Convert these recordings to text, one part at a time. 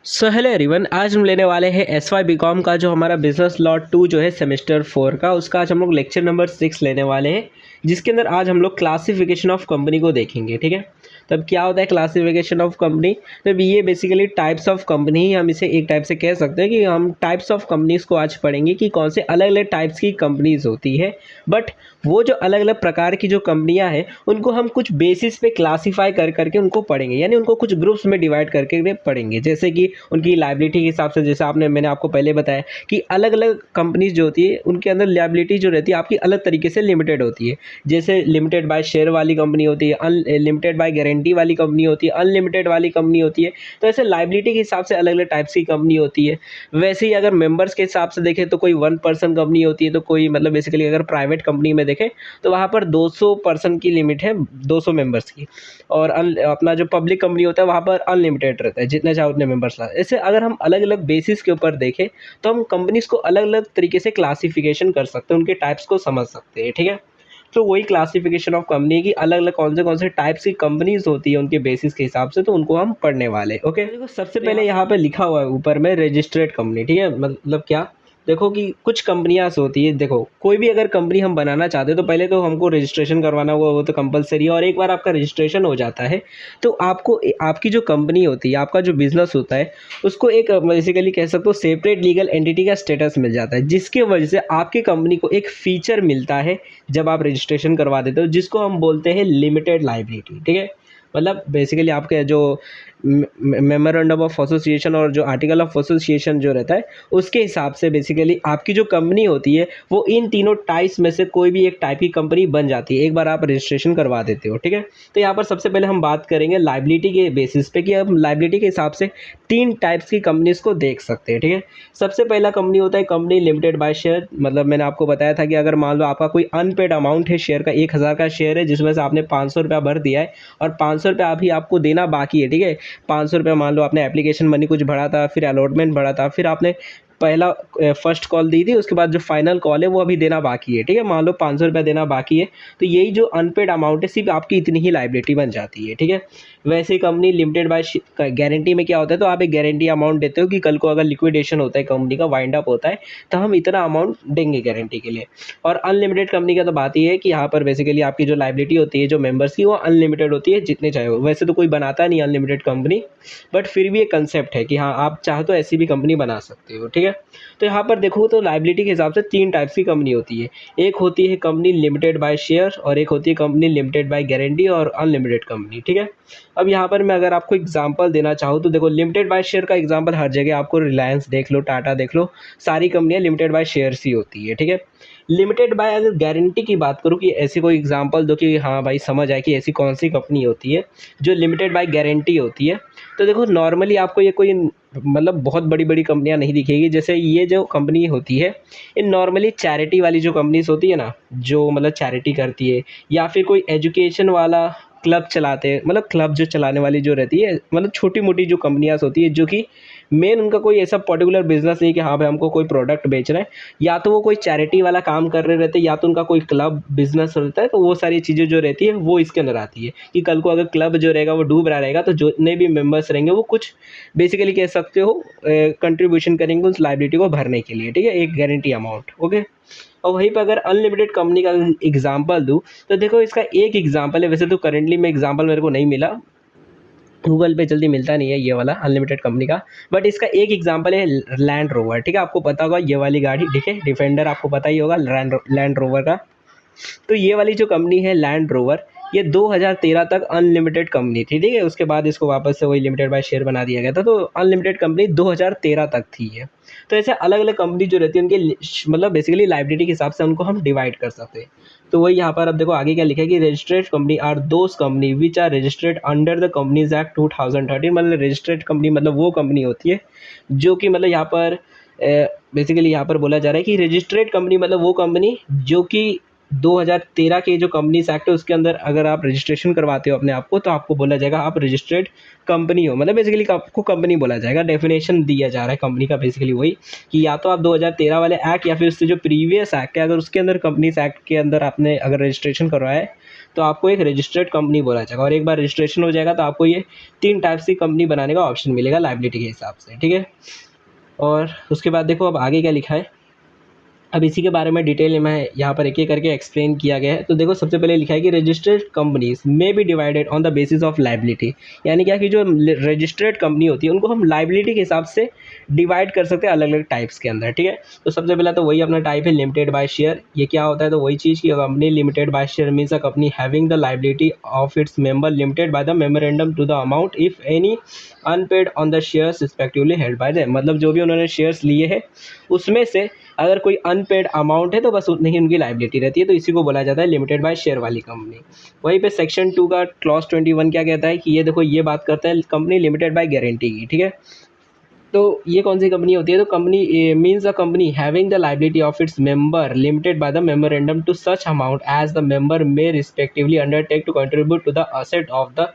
So hello everyone, आज हम लेने वाले हैं एस वाई बी कॉम का जो हमारा बिजनेस लॉ 2 जो है सेमेस्टर 4 का, उसका आज हम लोग लेक्चर नंबर 6 लेने वाले हैं, जिसके अंदर आज हम लोग क्लासिफिकेशन ऑफ कंपनी को देखेंगे। ठीक है, तब क्या होता है क्लासिफिकेशन ऑफ कंपनी? तब ये बेसिकली टाइप्स ऑफ कंपनी ही हम इसे एक टाइप से कह सकते हैं कि हम टाइप्स ऑफ कंपनीज को आज पढ़ेंगे कि कौन से अलग अलग टाइप्स की कंपनीज होती है। बट वो जो अलग अलग प्रकार की जो कंपनियां हैं उनको हम कुछ बेसिस पे क्लासीफाई कर करके उनको पढ़ेंगे, यानी उनको कुछ ग्रुप्स में डिवाइड करके पढ़ेंगे। जैसे कि उनकी लायबिलिटी के हिसाब से, जैसे मैंने आपको पहले बताया कि अलग अलग कंपनीज जो होती है उनके अंदर लायबिलिटी जो रहती है आपकी अलग तरीके से लिमिटेड होती है। जैसे लिमिटेड बाय शेयर वाली कंपनी होती है, अनलिमिटेड बाय गारंटी वाली कंपनी होती है, अनलिमिटेड वाली कंपनी होती है। तो ऐसे लायबिलिटी के हिसाब से अलग अलग टाइप्स की कंपनी होती है। वैसे ही अगर मेंबर्स के हिसाब से देखें तो कोई 1 पर्सन कंपनी होती है, तो कोई मतलब बेसिकली अगर प्राइवेट कंपनी में देखें तो वहाँ पर 200 पर्सन की लिमिट है, 200 मेंबर्स की। और अपना जो पब्लिक कंपनी होता है वहाँ पर अनलिमिटेड रहता है, जितने चाहे उतने मेंबर्स ला। ऐसे अगर हम अलग अलग बेसिस के ऊपर देखें तो हम कंपनीज को अलग अलग तरीके से क्लासिफिकेशन कर सकते हैं, उनके टाइप्स को समझ सकते हैं। ठीक है, तो वही क्लासिफिकेशन ऑफ कंपनी की अलग अलग कौन से टाइप्स की कंपनीज होती है उनके बेसिस के हिसाब से, तो उनको हम पढ़ने वाले। ओके, देखो सबसे पहले यहाँ पे लिखा हुआ है ऊपर में रजिस्टर्ड कंपनी। ठीक है, मतलब क्या? देखो कि कुछ कंपनियां होती है, देखो कोई भी अगर कंपनी हम बनाना चाहते हैं तो पहले तो हमको रजिस्ट्रेशन करवाना होगा, वो तो कंपलसरी है। और एक बार आपका रजिस्ट्रेशन हो जाता है तो आपको आपकी जो कंपनी होती है, आपका जो बिजनेस होता है, उसको एक बेसिकली कह सकते हो सेपरेट लीगल एंटिटी का स्टेटस मिल जाता है, जिसके वजह से आपकी कंपनी को एक फीचर मिलता है जब आप रजिस्ट्रेशन करवा देते हो, जिसको हम बोलते हैं लिमिटेड लायबिलिटी। ठीक है, मतलब बेसिकली आपके जो मेमोरेंडम ऑफ एसोसिएशन और जो आर्टिकल ऑफ एसोसिएशन जो रहता है उसके हिसाब से बेसिकली आपकी जो कंपनी होती है वो इन तीनों टाइप्स में से कोई भी एक टाइप की कंपनी बन जाती है एक बार आप रजिस्ट्रेशन करवा देते हो। ठीक है, तो यहाँ पर सबसे पहले हम बात करेंगे लायबिलिटी के बेसिस पे कि हम लायबिलिटी के हिसाब से 3 टाइप्स की कंपनीज को देख सकते हैं। ठीक है, सबसे पहला कंपनी होता है कंपनी लिमिटेड बाय शेयर। मतलब मैंने आपको बताया था कि अगर मान लो आपका कोई अनपेड अमाउंट है, शेयर का 1000 का शेयर है, जिसमें से आपने 500 रुपया भर दिया है और 500 रुपया अभी आपको देना बाकी है। ठीक है, 500 रुपया मान लो आपने एप्लीकेशन मनी कुछ भरा था, फिर अलॉटमेंट भरा था, फिर आपने पहला फर्स्ट कॉल दी थी, उसके बाद जो फाइनल कॉल है वो अभी देना बाकी है। ठीक है, मान लो 500 रुपया देना बाकी है, तो यही जो अनपेड अमाउंट है सिर्फ आपकी इतनी ही लायबिलिटी बन जाती है। ठीक है, वैसे ही कंपनी लिमिटेड बाय गारंटी में क्या होता है, तो आप एक गारंटी अमाउंट देते हो कि कल को अगर लिक्विडेशन होता है, कंपनी का वाइंड अप होता है, तो हम इतना अमाउंट देंगे गारंटी के लिए। और अनलिमिटेड कंपनी का तो बात ही है कि यहाँ पर बेसिकली आपकी जो लायबिलिटी होती है जो मेंबर्स की, वो अनलिमिटेड होती है, जितने चाहे हो। वैसे तो कोई बनाता नहीं अनलिमिटेड कंपनी, बट फिर भी एक कंसेप्ट है कि हाँ आप चाहो तो ऐसी भी कंपनी बना सकते हो। ठीक है, तो यहाँ पर देखो तो लायबिलिटी के हिसाब से 3 टाइप्स की कंपनी होती है। एक होती है कंपनी लिमिटेड बाय शेयर, और एक होती है कंपनी लिमिटेड बाय गारंटी, और अनलिमिटेड कंपनी। ठीक है, अब यहाँ पर मैं अगर आपको एग्जांपल देना चाहूँ तो देखो लिमिटेड बाय शेयर का एग्जांपल हर जगह आपको रिलायंस देख लो, टाटा देख लो, सारी कंपनियां लिमिटेड बाय शेयर्स ही होती है। ठीक है, लिमिटेड बाय अगर गारंटी की बात करूँ कि ऐसी कोई एग्जांपल दो कि हाँ भाई समझ आए कि ऐसी कौन सी कंपनी होती है जो लिमिटेड बाय गारंटी होती है, तो देखो नॉर्मली आपको ये कोई मतलब बहुत बड़ी बड़ी कंपनियां नहीं दिखेगी। जैसे ये जो कंपनी होती है ये नॉर्मली चैरिटी वाली जो कंपनीज होती है ना, जो मतलब चैरिटी करती है, या फिर कोई एजुकेशन वाला क्लब चलाते हैं, मतलब क्लब जो चलाने वाली जो रहती है, मतलब छोटी मोटी जो कंपनियां होती है, जो कि मेन उनका कोई ऐसा पर्टिकुलर बिजनेस नहीं कि हाँ भाई हमको कोई प्रोडक्ट बेच रहे हैं, या तो वो कोई चैरिटी वाला काम कर रहे रहते हैं, या तो उनका कोई क्लब बिजनेस रहता है। तो वो सारी चीज़ें जो रहती है वो इसके अंदर आती है कि कल को अगर क्लब जो रहेगा वो डूब रहा रहेगा तो जितने भी मेंबर्स रहेंगे वो कुछ बेसिकली कह सकते हो कंट्रीब्यूशन करेंगे उस लायबिलिटी को भरने के लिए। ठीक है, एक गारंटी अमाउंट। ओके, और वहीं पर अगर अनलिमिटेड कंपनी का एग्जांपल दूँ तो देखो इसका एक एग्जांपल है, वैसे तो करेंटली में एग्जांपल मेरे को नहीं मिला, गूगल पे जल्दी मिलता नहीं है ये वाला अनलिमिटेड कंपनी का, बट इसका एक एग्जांपल है लैंड रोवर। ठीक है, आपको पता होगा ये वाली गाड़ी, ठीक है, डिफेंडर आपको पता ही होगा लैंड रोवर का। तो ये वाली जो कंपनी है लैंड रोवर, ये 2013 तक अनलिमिटेड कंपनी थी। ठीक है, उसके बाद इसको वापस से वही लिमिटेड बाय शेयर बना दिया गया था, तो अनलिमिटेड कंपनी 2013 तक थी ये। तो ऐसे अलग अलग कंपनी जो रहती है उनके मतलब बेसिकली लायबिलिटी के हिसाब से उनको हम डिवाइड कर सकते हैं। तो वही यहाँ पर अब देखो आगे क्या लिखा है कि registered company are those company which are registered under the companies act 2013। मतलब रजिस्टर्ड कंपनी मतलब वो कंपनी होती है जो कि मतलब यहाँ पर बेसिकली यहाँ पर बोला जा रहा है कि रजिस्टर्ड कंपनी मतलब वो कंपनी जो कि 2013 के जो कंपनीज एक्ट है उसके अंदर अगर आप रजिस्ट्रेशन करवाते हो अपने आप को, तो आपको बोला जाएगा आप रजिस्टर्ड कंपनी हो, मतलब बेसिकली आपको कंपनी बोला जाएगा। डेफिनेशन दिया जा रहा है कंपनी का बेसिकली वही कि या तो आप 2013 वाले एक्ट या फिर उससे जो प्रीवियस एक्ट है, अगर उसके अंदर कंपनीज एक्ट के अंदर आपने अगर रजिस्ट्रेशन करवाया है तो आपको एक रजिस्टर्ड कंपनी बोला जाएगा। और एक बार रजिस्ट्रेशन हो जाएगा तो आपको ये 3 टाइप्स की कंपनी बनाने का ऑप्शन मिलेगा लायबिलिटी के हिसाब से, ठीक है। और उसके बाद देखो अब आगे क्या लिखा है। अब इसी के बारे में डिटेल में यहाँ पर एक एक करके एक्सप्लेन किया गया है। तो देखो सबसे पहले लिखा है कि registered companies may be divided on the basis of liability, यानी क्या कि जो रजिस्टर्ड कंपनी होती है उनको हम लाइबिलिटी के हिसाब से डिवाइड कर सकते हैं अलग अलग टाइप्स के अंदर, ठीक है। तो सबसे पहला तो वही अपना टाइप है लिमिटेड बाय शेयर। ये क्या होता है, तो वही चीज़ की company limited by share means a company having the liability of its member limited by the memorandum to the amount if any unpaid on the shares respectively held by them, मतलब जो भी उन्होंने शेयर्स लिए हैं उसमें से अगर कोई अनपेड अमाउंट है तो बस उतनी ही उनकी लाइबिलिटी रहती है, तो इसी को बोला जाता है लिमिटेड बाय शेयर वाली कंपनी। वहीं पे सेक्शन 2 का क्लॉज 21 क्या कहता है कि ये देखो ये बात करता है कंपनी लिमिटेड बाय गारंटी की, ठीक है। तो ये कौन सी कंपनी होती है, तो company means a company having the liability of its member limited by the memorandum to such amount as the member may respectively undertake to contribute to the asset of the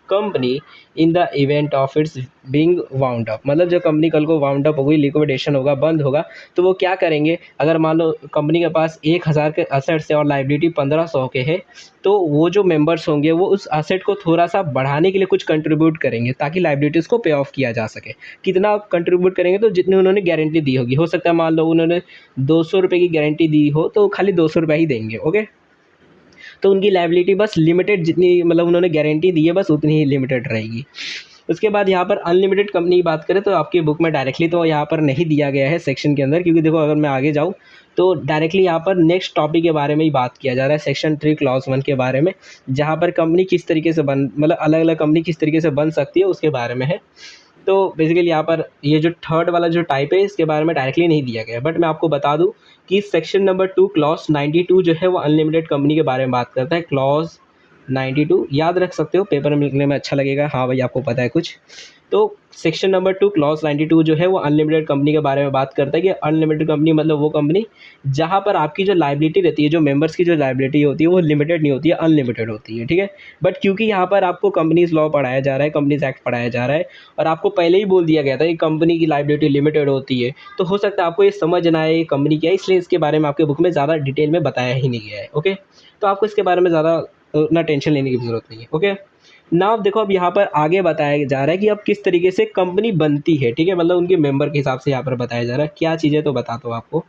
company in the event of its being wound up, मतलब जब company कल को wound up होगी, liquidation होगा, बंद होगा, तो वो क्या करेंगे, अगर मान लो कंपनी के पास 1000 के असेट्स है और लाइबिलिटी 1500 के है, तो वो जो मेंबर्स होंगे वो उस असेट को थोड़ा सा बढ़ाने के लिए कुछ कंट्रीब्यूट करेंगे ताकि लाइबिलिटीज़ को पे ऑफ किया जा सके। कितना कंट्रीब्यूट करेंगे, तो जितनी उन्होंने गारंटी दी होगी, हो सकता है मान लो उन्होंने 200 रुपये की गारंटी दी हो तो खाली 200 रुपये ही देंगे, ओके। तो उनकी लायबिलिटी बस लिमिटेड जितनी मतलब उन्होंने गारंटी दी है बस उतनी ही लिमिटेड रहेगी। उसके बाद यहाँ पर अनलिमिटेड कंपनी की बात करें तो आपकी बुक में डायरेक्टली तो यहाँ पर नहीं दिया गया है सेक्शन के अंदर, क्योंकि देखो अगर मैं आगे जाऊँ तो डायरेक्टली यहाँ पर नेक्स्ट टॉपिक के बारे में ही बात किया जा रहा है, सेक्शन 3 क्लॉज 1 के बारे में, जहाँ पर कंपनी किस तरीके से बन मतलब अलग अलग कंपनी किस तरीके से बन सकती है उसके बारे में है। तो बेसिकली यहाँ पर ये जो थर्ड वाला जो टाइप है इसके बारे में डायरेक्टली नहीं दिया गया है, बट मैं आपको बता दूँ कि सेक्शन नंबर 2 क्लॉज 92 जो है वो अनलिमिटेड कंपनी के बारे में बात करता है। क्लॉज 92 याद रख सकते हो, पेपर में लिखने में अच्छा लगेगा, हाँ भाई आपको पता है कुछ। तो सेक्शन नंबर 2 क्लॉज 92 जो है वो अनलिमिटेड कंपनी के बारे में बात करता है कि अनलिमिटेड कंपनी मतलब वो कंपनी जहाँ पर आपकी जो लाइबिलिटी रहती है, जो मेंबर्स की जो लाइबिलिटी होती है वो लिमिटेड नहीं होती है, अनलिमिटेड होती है, ठीक है। बट क्योंकि यहाँ पर आपको कंपनीज लॉ पढ़ाया जा रहा है, कंपनीज एक्ट पढ़ाया जा रहा है, और आपको पहले ही बोल दिया गया था कि कंपनी की लाइबिलिटी लिमिटेड होती है, तो हो सकता है आपको ये समझ ना आए कंपनी क्या है, इसलिए इसके बारे में आपके बुक में ज़्यादा डिटेल में बताया ही नहीं गया है, ओके। तो आपको इसके बारे में ज़्यादा उतना टेंशन लेने की ज़रूरत नहीं है, ओके। नाउ देखो अब यहाँ पर आगे बताया जा रहा है कि अब किस तरीके से कंपनी बनती है, ठीक है, मतलब उनके मेंबर के हिसाब से यहाँ पर बताया जा रहा है। क्या चीज़ें तो बताता हूँ आपको।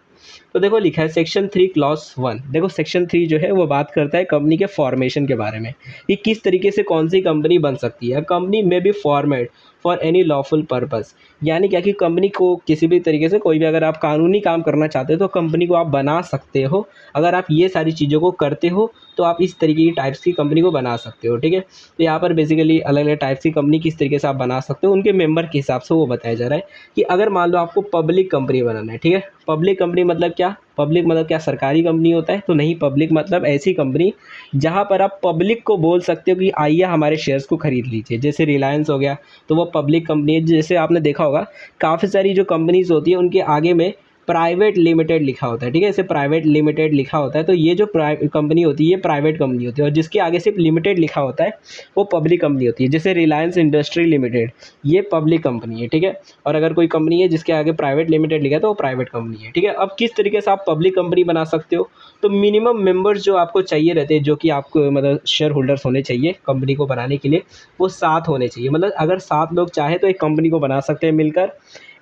तो देखो लिखा है सेक्शन 3 क्लॉज 1, देखो सेक्शन 3 जो है वो बात करता है कंपनी के फॉर्मेशन के बारे में कि किस तरीके से कौन सी कंपनी बन सकती है। Company may be formed for any lawful purpose, यानी क्या कि कंपनी को किसी भी तरीके से कोई भी अगर आप कानूनी काम करना चाहते हो तो कंपनी को आप बना सकते हो। अगर आप ये सारी चीज़ों को करते हो तो आप इस तरीके की टाइप्स की कंपनी को बना सकते हो, ठीक है। तो यहाँ पर बेसिकली अलग अलग टाइप्स की कंपनी किस तरीके से आप बना सकते हो उनके मेंबर के हिसाब से वो बताया जा रहा है कि अगर मान लो आपको पब्लिक कंपनी बनाना है, ठीक है। पब्लिक कंपनी मतलब क्या, पब्लिक मतलब क्या सरकारी कंपनी होता है, तो नहीं, पब्लिक मतलब ऐसी कंपनी जहाँ पर आप पब्लिक को बोल सकते हो कि आइए हमारे शेयर्स को खरीद लीजिए। जैसे रिलायंस हो गया तो वो पब्लिक कंपनी है। जैसे आपने देखा होगा काफ़ी सारी जो कंपनीज होती है उनके आगे में प्राइवेट लिमिटेड लिखा होता है, ठीक है, इसे प्राइवेट लिमिटेड लिखा होता है, तो ये जो कंपनी होती है ये प्राइवेट कंपनी होती है, और जिसके आगे सिर्फ लिमिटेड लिखा होता है वो पब्लिक कंपनी होती है। जैसे रिलायंस इंडस्ट्री लिमिटेड ये पब्लिक कंपनी है, ठीक है, और अगर कोई कंपनी है जिसके आगे प्राइवेट लिमिटेड लिखा है तो वो प्राइवेट कंपनी है, ठीक है। अब किस तरीके से आप पब्लिक कंपनी बना सकते हो, तो मिनिमम मेंबर्स जो आपको चाहिए रहते हैं, जो कि आपको मतलब शेयर होल्डर्स होने चाहिए कंपनी को बनाने के लिए, वो 7 होने चाहिए। मतलब अगर 7 लोग चाहे तो एक कंपनी को बना सकते हैं मिलकर,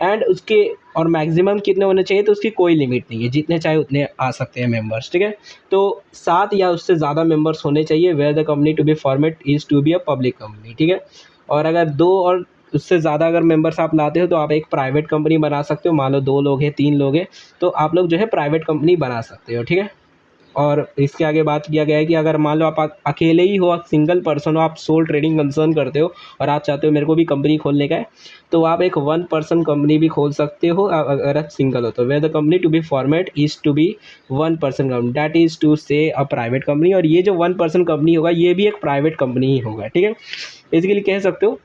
एंड उसके और मैक्सिमम कितने होने चाहिए तो उसकी कोई लिमिट नहीं है, जितने चाहे उतने आ सकते हैं मेंबर्स, ठीक है। तो 7 या उससे ज़्यादा मेंबर्स होने चाहिए where the company to be formed is to be a public company, ठीक है। और अगर 2 और उससे ज़्यादा अगर मेंबर्स आप लाते हो तो आप एक प्राइवेट कंपनी बना सकते हो। मान लो 2 लोग हैं, 3 लोग हैं, तो आप लोग जो है प्राइवेट कंपनी बना सकते हो, ठीक है। और इसके आगे बात किया गया है कि अगर मान लो आप अकेले ही हो, आप सिंगल पर्सन हो, आप सोल ट्रेडिंग कंसर्न करते हो और आप चाहते हो मेरे को भी कंपनी खोलने का है, तो आप एक 1 पर्सन कंपनी भी खोल सकते हो अगर आप सिंगल हो तो। Where the company to be formed is to be 1 person company, that is to say a private company. और ये जो 1 पर्सन कंपनी होगा ये भी एक प्राइवेट कंपनी ही होगा, ठीक है। बेसिकली कह सकते हो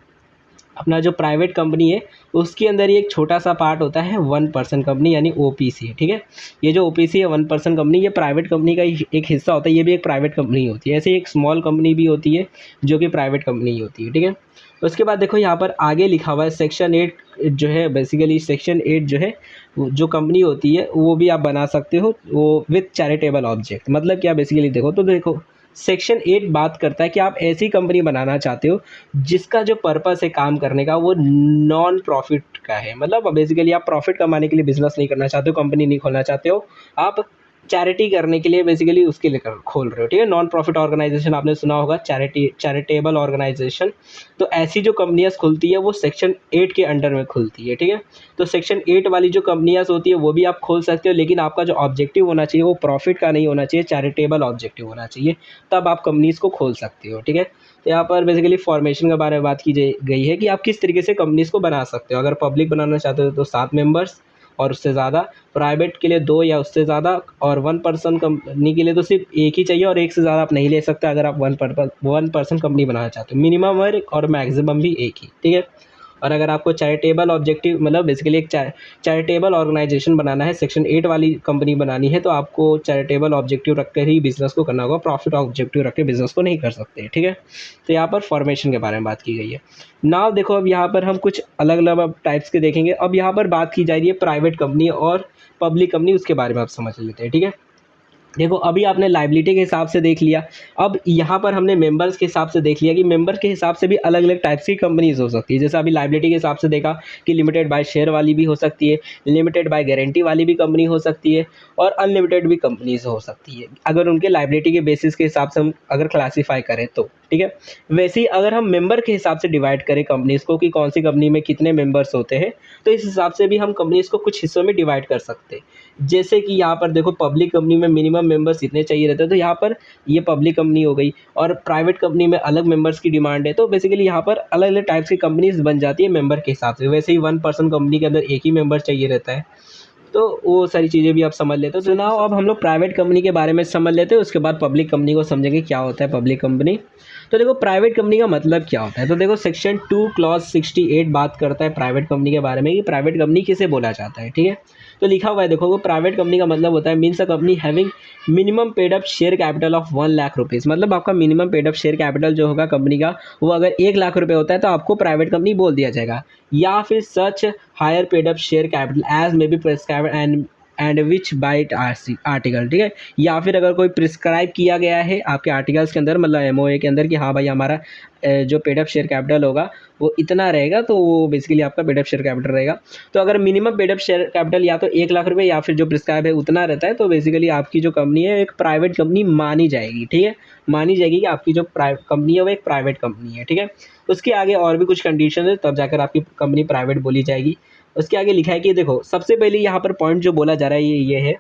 अपना जो प्राइवेट कंपनी है उसके अंदर ही एक छोटा सा पार्ट होता है 1% कंपनी यानी ओपीसी, ठीक है। ये जो ओपीसी है 1% कंपनी, ये प्राइवेट कंपनी का एक हिस्सा होता है, ये भी एक प्राइवेट कंपनी होती है। ऐसे ही एक स्मॉल कंपनी भी होती है जो कि प्राइवेट कंपनी ही होती है, ठीक है। उसके बाद देखो यहाँ पर आगे लिखा हुआ है सेक्शन 8 जो है, बेसिकली सेक्शन 8 जो है जो कंपनी होती है वो भी आप बना सकते हो वो विथ चैरिटेबल ऑब्जेक्ट। मतलब क्या, बेसिकली देखो तो देखो सेक्शन 8 बात करता है कि आप ऐसी कंपनी बनाना चाहते हो जिसका जो पर्पस है काम करने का वो नॉन प्रॉफिट का है। मतलब बेसिकली आप प्रॉफिट कमाने के लिए बिजनेस नहीं करना चाहते हो, कंपनी नहीं खोलना चाहते हो, आप चैरिटी करने के लिए बेसिकली उसके लिए खोल रहे हो, ठीक है। नॉन प्रॉफिट ऑर्गेनाइजेशन आपने सुना होगा, चैरिटेबल ऑर्गेनाइजेशन। तो ऐसी जो कंपनियां खुलती है वो सेक्शन 8 के अंडर में खुलती है, ठीक है। तो सेक्शन 8 वाली जो कंपनियां होती है वो भी आप खोल सकते हो, लेकिन आपका जो ऑब्जेक्टिव होना चाहिए वो प्रॉफिट का नहीं होना चाहिए, चैरिटेबल ऑब्जेक्टिव होना चाहिए, तब आप कंपनीज को खोल सकते हो, ठीक है। तो यहाँ पर बेसिकली फॉर्मेशन के बारे में बात की गई है कि आप किस तरीके से कंपनीज को बना सकते हो। अगर पब्लिक बनाना चाहते हो तो 7 मेंबर्स और उससे ज़्यादा, प्राइवेट के लिए 2 या उससे ज़्यादा, और 1% कंपनी के लिए तो सिर्फ एक ही चाहिए और एक से ज़्यादा आप नहीं ले सकते अगर आप 1% कंपनी बनाना चाहते हो। मिनिमम और मैक्सिमम भी एक ही, ठीक है। और अगर आपको चैरिटेबल ऑब्जेक्टिव मतलब बेसिकली एक चैरिटेबल ऑर्गेनाइजेशन बनाना है, सेक्शन 8 वाली कंपनी बनानी है, तो आपको चैरिटेबल ऑब्जेक्टिव रखकर ही बिजनेस को करना होगा, प्रॉफिट ऑब्जेक्टिव रख के बिजनेस को नहीं कर सकते, ठीक है। तो यहाँ पर फॉर्मेशन के बारे में बात की गई है। नाउ देखो अब यहाँ पर हम कुछ अलग अलग टाइप्स के देखेंगे। अब यहाँ पर बात की जा रही है प्राइवेट कंपनी और पब्लिक कंपनी, उसके बारे में आप समझ लेते हैं, ठीक है। देखो अभी आपने लाइबिलिटी के हिसाब से देख लिया, अब यहाँ पर हमने मेंबर्स के हिसाब से देख लिया कि मेंबर के हिसाब से भी अलग अलग टाइप्स की कंपनीज हो सकती है। जैसे अभी लाइबिलिटी के हिसाब से देखा कि लिमिटेड बाय शेयर वाली भी हो सकती है, लिमिटेड बाय गारंटी वाली भी कंपनी हो सकती है, और अनलिमिटेड भी कंपनीज हो सकती है, अगर उनके लाइबिलिटी के बेसिस के हिसाब से हम अगर क्लासीफाई करें तो, ठीक है। वैसे ही अगर हम मेंबर के हिसाब से डिवाइड करें कंपनीज को कि कौन सी कंपनी में कितने मेंबर्स होते हैं, तो इस हिसाब से भी हम कंपनीज को कुछ हिस्सों में डिवाइड कर सकते हैं। जैसे कि यहाँ पर देखो पब्लिक कंपनी में मिनिमम मेंबर्स इतने चाहिए रहते हैं, तो यहाँ पर ये पब्लिक कंपनी हो गई, और प्राइवेट कंपनी में अलग मेंबर्स की डिमांड है, तो बेसिकली यहाँ पर अलग अलग टाइप्स की कंपनीज बन जाती है मेंबर के हिसाब से। वैसे ही 1% कंपनी के अंदर एक ही मेंबर चाहिए रहता है, तो वो सारी चीज़ें भी आप समझ लेते हो। तो नाउ अब हम लोग प्राइवेट कंपनी के बारे में समझ लेते हैं, उसके बाद पब्लिक कंपनी को समझेंगे क्या होता है पब्लिक कंपनी। तो देखो प्राइवेट कंपनी का मतलब क्या होता है, तो देखो सेक्शन 2 क्लॉज 68 बात करता है प्राइवेट कंपनी के बारे में कि प्राइवेट कंपनी किसे बोला जाता है, ठीक है। तो लिखा हुआ है देखो, वो प्राइवेट कंपनी का मतलब होता है means a company having minimum paid up share capital of 1 lakh rupees. मतलब आपका minimum paid up share capital जो होगा कंपनी का वो अगर 1 लाख रुपये होता है तो आपको प्राइवेट कंपनी बोल दिया जाएगा, या फिर such higher paid up share capital as may be prescribed and which by it article, ठीक है। या फिर अगर कोई प्रिस्क्राइब किया गया है आपके आर्टिकल्स के अंदर, मतलब एमओए के अंदर कि हाँ भाई हमारा जो पेड अप शेयर कैपिटल होगा वो इतना रहेगा, तो वो बेसिकली आपका पेड अप शेयर कैपिटल रहेगा। तो अगर minimum paid up share capital या तो 1 लाख रुपये या फिर जो प्रिस्क्राइब है उतना रहता है, तो बेसिकली आपकी जो कंपनी है एक प्राइवेट कंपनी मानी जाएगी, ठीक है। मानी जाएगी कि आपकी जो कंपनी है वो एक प्राइवेट कंपनी है, ठीक है। उसके आगे और भी कुछ कंडीशन है, तब जाकर आपकी कंपनी प्राइवेट बोली जाएगी। उसके आगे लिखा है कि देखो सबसे पहले यहाँ पर पॉइंट जो बोला जा रहा है ये है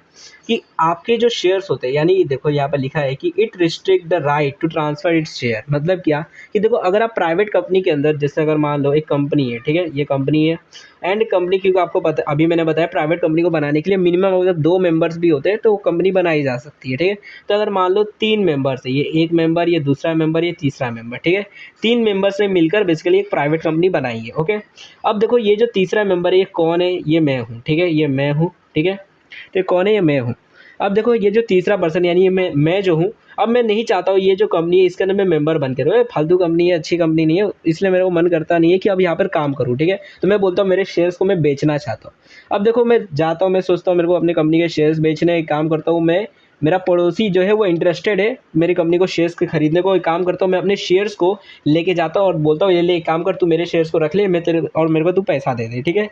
कि आपके जो शेयर्स होते हैं, यानी देखो यहाँ पर लिखा है कि it restrict the right to transfer its share. मतलब क्या कि देखो अगर आप प्राइवेट कंपनी के अंदर, जैसे अगर मान लो एक कंपनी है, ठीक है, ये कंपनी है एंड कंपनी, क्योंकि आपको पता अभी मैंने बताया प्राइवेट कंपनी को बनाने के लिए मिनिमम अगर 2 मेंबर्स भी होते हैं तो कंपनी बनाई जा सकती है, ठीक है। तो अगर मान लो 3 मेंबर्स है, ये एक मेंबर, ये दूसरा मेंबर, ये तीसरा मेंबर, ठीक है, 3 मेंबर्स ने मिलकर बेसिकली एक प्राइवेट कंपनी बनाई है, ओके। अब देखो ये जो तीसरा मेंबर है ये कौन है, ये मैं हूँ, ठीक है, ये मैं हूँ, ठीक है। तो ये कौन है, ये मैं हूँ। अब देखो ये जो तीसरा पर्सन यानी ये मैं जो हूँ, अब मैं नहीं चाहता हूँ ये जो कंपनी है इसके अंदर मैं मेंबर बन के रहूँ, फालतू कंपनी है, अच्छी कंपनी नहीं है, इसलिए मेरे को मन करता नहीं है कि अब यहाँ पर काम करूँ, ठीक है। तो मैं बोलता हूँ मेरे शेयर्स को मैं बेचना चाहता हूँ। अब देखो मैं जाता हूँ, मैं सोचता हूँ मेरे को अपनी कंपनी के शेयर्स बेचने, एक काम करता हूँ मैं, मेरा पड़ोसी जो है वो इंटरेस्टेड है मेरी कंपनी को शेयर्स के खरीदने को, एक काम करता हूँ मैं अपने शेयर्स को लेके जाता हूँ और बोलता हूँ ये ले, एक काम कर, तू मेरे शेयर्स को रख ले, मैं तेरे और मेरे को तू पैसा दे दे, ठीक है।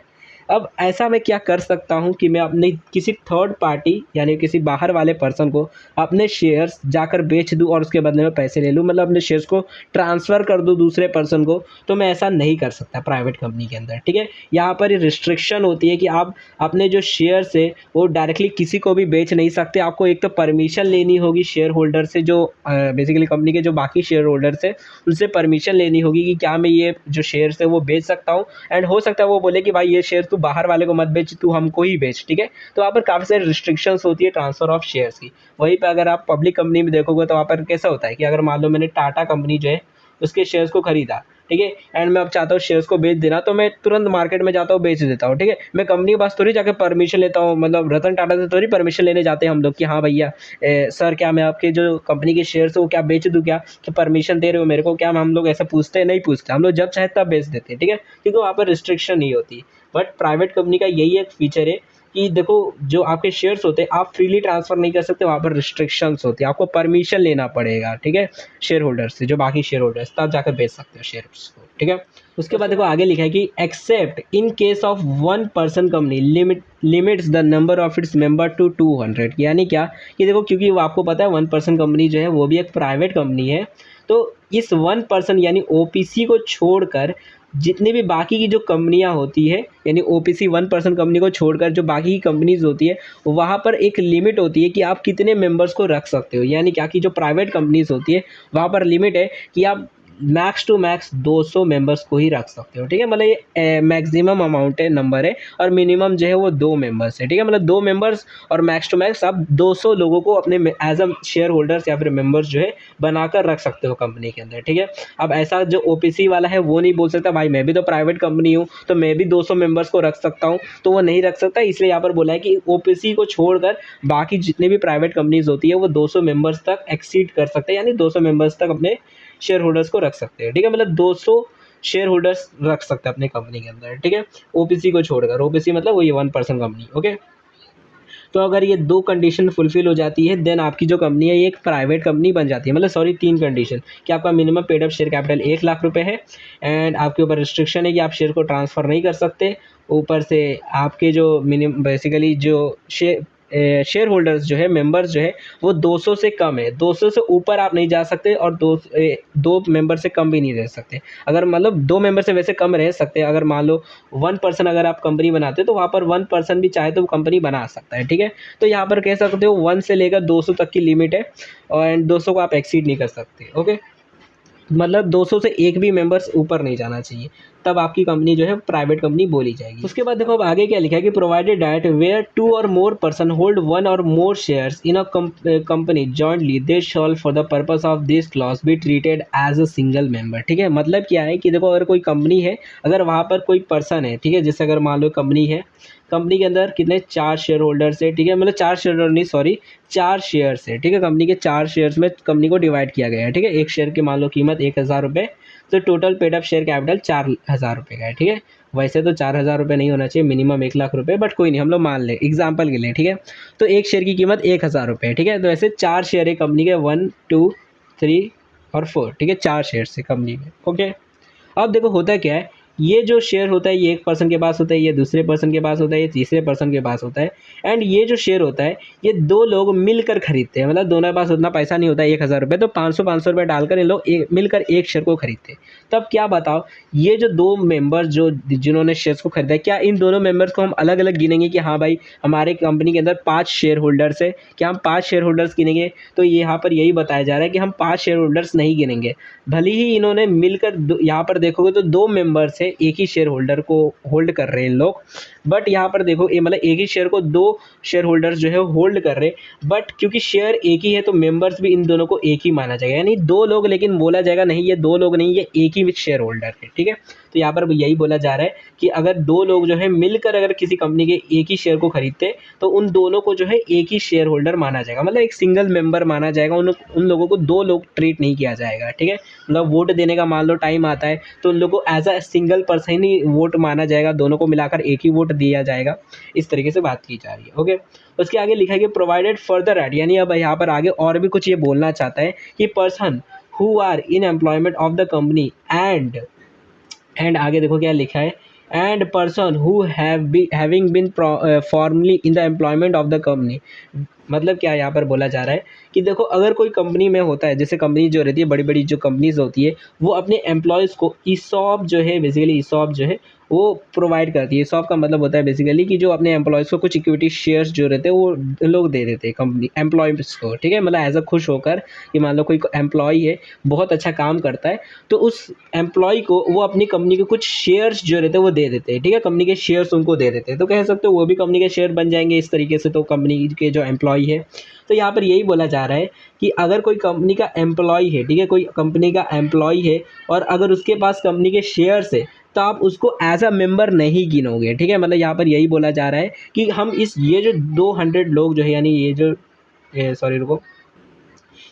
अब ऐसा मैं क्या कर सकता हूँ कि मैं अपने किसी थर्ड पार्टी यानी किसी बाहर वाले पर्सन को अपने शेयर्स जाकर बेच दूँ और उसके बदले में पैसे ले लूँ, मतलब अपने शेयर्स को ट्रांसफ़र कर दूँ दूसरे पर्सन को। तो मैं ऐसा नहीं कर सकता प्राइवेट कंपनी के अंदर, ठीक है। यहाँ पर रिस्ट्रिक्शन होती है कि आप अपने जो शेयर्स है वो डायरेक्टली किसी को भी बेच नहीं सकते। आपको एक तो परमिशन लेनी होगी शेयर होल्डर से, जो बेसिकली कंपनी के जो बाकी शेयर होल्डर्स है उनसे परमिशन लेनी होगी कि क्या मैं ये जो शेयर्स है वो बेच सकता हूँ। एंड हो सकता है वो बोले कि भाई ये शेयर तू बाहर वाले को मत बेच, तू हमको ही बेच, ठीक है। तो वहाँ पर काफ़ी सारी रिस्ट्रिक्शंस होती है ट्रांसफ़र ऑफ शेयर्स की। वहीं पर अगर आप पब्लिक कंपनी में देखोगे तो वहाँ पर कैसा होता है कि अगर मान लो मैंने टाटा कंपनी जो है उसके शेयर्स को खरीदा, ठीक है, एंड मैं अब चाहता हूँ शेयर्स को बेच देना, तो मैं तुरंत मार्केट में जाता हूँ, बेच देता हूँ, ठीक है। मैं कंपनी के पास थोड़ी जाके परमिशन लेता हूँ, मतलब रतन टाटा से थोड़ी परमिशन लेने जाते हैं हम लोग कि हाँ भैया सर क्या मैं आपके जो कंपनी के शेयर्स है वो क्या बेच दूँ क्या, कि परमिशन दे रहे हो मेरे को क्या, हम लोग ऐसा पूछते हैं, नहीं पूछते, हम लोग जब चाहे तब बेच देते हैं, ठीक है, क्योंकि वहाँ पर रिस्ट्रिक्शन नहीं होती। बट प्राइवेट कंपनी का यही एक फीचर है कि देखो जो आपके शेयर्स होते हैं आप फ्रीली ट्रांसफ़र नहीं कर सकते, वहाँ पर रिस्ट्रिक्शंस होती है, आपको परमिशन लेना पड़ेगा, ठीक है, शेयर होल्डर्स से, जो बाकी शेयर होल्डर्स, तब जाकर बेच सकते हो शेयर्स को, ठीक है। उसके बाद देखो आगे लिखा है कि except in case of one person company limits the number of its member to 200, यानी क्या कि देखो क्योंकि वो आपको पता है वन पर्सन कंपनी जो है वो भी एक प्राइवेट कंपनी है, तो इस वन पर्सन यानी ओपीसी को छोड़कर जितनी भी बाकी की जो कंपनियां होती है, यानी ओपीसी वन पर्सन कंपनी को छोड़कर जो बाकी की कंपनीज होती है, वहाँ पर एक लिमिट होती है कि आप कितने मेंबर्स को रख सकते हो, यानी क्या कि जो प्राइवेट कंपनीज होती है वहाँ पर लिमिट है कि आप मैक्स टू मैक्स 200 मेंबर्स को ही रख सकते हो, ठीक है, मतलब ये मैक्सिमम अमाउंट है, नंबर है, और मिनिमम जो है वो 2 मेंबर्स है, ठीक है, मतलब 2 मेंबर्स और मैक्स टू मैक्स आप 200 लोगों को अपने एज अ शेयर होल्डर्स या फिर मेंबर्स जो है बनाकर रख सकते हो कंपनी के अंदर, ठीक है। अब ऐसा जो ओपीसी वाला है वो नहीं बोल सकता भाई मैं भी तो प्राइवेट कंपनी हूँ तो मैं भी 200 मेंबर्स को रख सकता हूँ, तो वो नहीं रख सकता, इसलिए यहाँ पर बोला है कि ओपीसी को छोड़कर बाकी जितनी भी प्राइवेट कंपनीज होती है वो 200 मेंबर्स तक एक्सीड कर सकते हैं, यानी 200 मेंबर्स तक अपने शेयर होल्डर्स को रख सकते हैं, ठीक है, मतलब 200 शेयर होल्डर्स रख सकते हैं अपनी कंपनी के अंदर, ठीक है, ओपीसी को छोड़कर, ओपीसी मतलब वही वन पर्सन कंपनी, ओके। तो अगर ये 2 कंडीशन फुलफिल हो जाती है देन आपकी जो कंपनी है ये एक प्राइवेट कंपनी बन जाती है, मतलब सॉरी 3 कंडीशन, कि आपका minimum paid up share capital 1 lakh रुपए है, एंड आपके ऊपर रिस्ट्रिक्शन है कि आप शेयर को ट्रांसफ़र नहीं कर सकते, ऊपर से आपके जो मिनिमम बेसिकली जो शेयर होल्डर्स जो है, मेंबर्स जो है वो 200 से कम है, 200 से ऊपर आप नहीं जा सकते, और 2 मेंबर से कम भी नहीं रह सकते, अगर मतलब 2 मेंबर से वैसे कम रह सकते हैं, अगर मान लो 1 पर्सन अगर आप कंपनी बनाते हो तो वहाँ पर 1 पर्सन भी चाहे तो कंपनी बना सकता है, ठीक है। तो यहाँ पर कह सकते हो 1 से लेकर 200 तक की लिमिट है, और एंड 200 को आप एक्सीड नहीं कर सकते, ओके, मतलब 200 से एक भी मेंबर्स ऊपर नहीं जाना चाहिए, तब आपकी कंपनी जो है प्राइवेट कंपनी बोली जाएगी। उसके बाद देखो अब आगे क्या लिखा है कि प्रोवाइडेड दैट वेयर 2 और more person hold 1 or more shares in a company jointly they shall for the purpose of this clause be treated as a single member, ठीक है, मतलब क्या है कि देखो अगर कोई कंपनी है, अगर वहाँ पर कोई पर्सन है, ठीक है, जैसे अगर मान लो कंपनी है, कंपनी के अंदर कितने 4 शेयर होल्डर्स है, ठीक है, मतलब 4 शेयर होल्डर नहीं सॉरी 4 शेयर्स है, ठीक है, कंपनी के 4 शेयर्स में कंपनी को डिवाइड किया गया है, ठीक है, एक शेयर की मान लो कीमत 1000 रुपये, तो total paid up share capital 4000 रुपये का है, ठीक है। वैसे तो 4000 रुपये नहीं होना चाहिए, मिनिमम 1 लाख रुपये, बट कोई नहीं, हम लोग मान लें एग्जाम्पल के लिए, ठीक है, तो एक शेयर की कीमत 1000 रुपये, ठीक है, तो ऐसे 4 शेयर है कंपनी के, 1 2 3 और 4, ठीक है, 4 शेयर है कंपनी में, ओके। अब देखो होता क्या है, ये जो शेयर होता है ये एक पर्सन के पास होता है, ये दूसरे पर्सन के पास होता है, ये तीसरे पर्सन के पास होता है, एंड ये जो शेयर होता है ये 2 लोग मिलकर खरीदते हैं, मतलब दोनों के पास उतना पैसा नहीं होता है 1000 रुपये, तो 500 रुपये डालकर इन लोग मिलकर एक शेयर को खरीदते हैं। तब क्या बताओ, ये जो 2 मेंबर्स जो जिन्होंने शेयर्स को खरीदा है, क्या इन दोनों मेंबर्स को हम अलग अलग गिनेंगे कि हाँ भाई हमारे कंपनी के अंदर 5 शेयर होल्डर्स है, क्या हम 5 शेयर होल्डर्स गिनेंगे, तो यहाँ पर यही बताया जा रहा है कि हम 5 शेयर होल्डर्स नहीं गिनेंगे, भले ही इन्होंने मिलकर यहाँ पर देखोगे तो 2 मेंबर्स है, एक ही शेयर होल्डर को होल्ड कर रहे हैं इन लोग, बट यहाँ पर देखो ये मतलब एक ही शेयर को 2 शेयर होल्डर्स जो है होल्ड कर रहे हैं, बट क्योंकि शेयर एक ही है तो मेंबर्स भी इन दोनों को एक ही माना जाएगा, यानी 2 लोग, लेकिन बोला जाएगा नहीं ये 2 लोग नहीं, ये एक ही शेयर होल्डर है, ठीक है। तो यहाँ पर यही बोला जा रहा है कि अगर 2 लोग जो है मिलकर अगर किसी कंपनी के एक ही शेयर को खरीदते तो उन दोनों को जो है एक ही शेयर होल्डर माना जाएगा, मतलब एक सिंगल मेंबर माना जाएगा, उन लोगों को 2 लोग ट्रीट नहीं किया जाएगा, ठीक है, मतलब वोट देने का मान लो टाइम आता है तो उन लोगों को एज अ सिंगल पर्सन ही वोट माना जाएगा, दोनों को मिलाकर एक ही वोट दिया जाएगा, इस तरीके से बात की जा रही है, ओके। उसके आगे लिखा है कि प्रोवाइडेड फर्दर एट, यानी अब यहाँ पर आगे और भी कुछ ये बोलना चाहता है कि person who are in employment of the company and आगे देखो क्या लिखा है, and person who having been formerly in the employment of the company, मतलब क्या यहाँ पर बोला जा रहा है कि देखो अगर कोई कंपनी में होता है, जैसे कंपनी जो रहती है बड़ी बड़ी जो कंपनीज होती है वो अपने एम्प्लॉयज़ को ईसॉप जो है, बेसिकली ईसॉप जो है वो प्रोवाइड करती है। ईसॉप का मतलब होता है बेसिकली कि जो अपने एम्प्लॉयज़ को कुछ इक्विटी शेयर्स जो रहते हैं वो लोग दे देते हैं कंपनी एम्प्लॉयज़ को, ठीक है, मतलब एज अ खुश होकर कि मान लो कोई एम्प्लॉय है बहुत अच्छा काम करता है तो उस एम्प्लॉय को वो अपनी कंपनी के कुछ शेयर्स जो रहते हैं वो दे देते हैं, ठीक है, कंपनी के शेयर्स उनको दे देते हैं, तो कह सकते हो वो भी कंपनी के शेयर बन जाएंगे इस तरीके से, तो कंपनी के जो एम्प्लॉय एम्प्लॉय है। तो यहाँ पर यही बोला जा रहा है कि अगर कोई कंपनी का एम्प्लॉय है, ठीक है, कोई कंपनी का एम्प्लॉय है और अगर उसके पास कंपनी के शेयर्स है तो आप उसको एज अ मेंबर नहीं गिनोगे, ठीक है। मतलब यहाँ पर यही बोला जा रहा है कि हम इस ये जो 200 लोग जो है, यानी ये जो सॉरी रुको,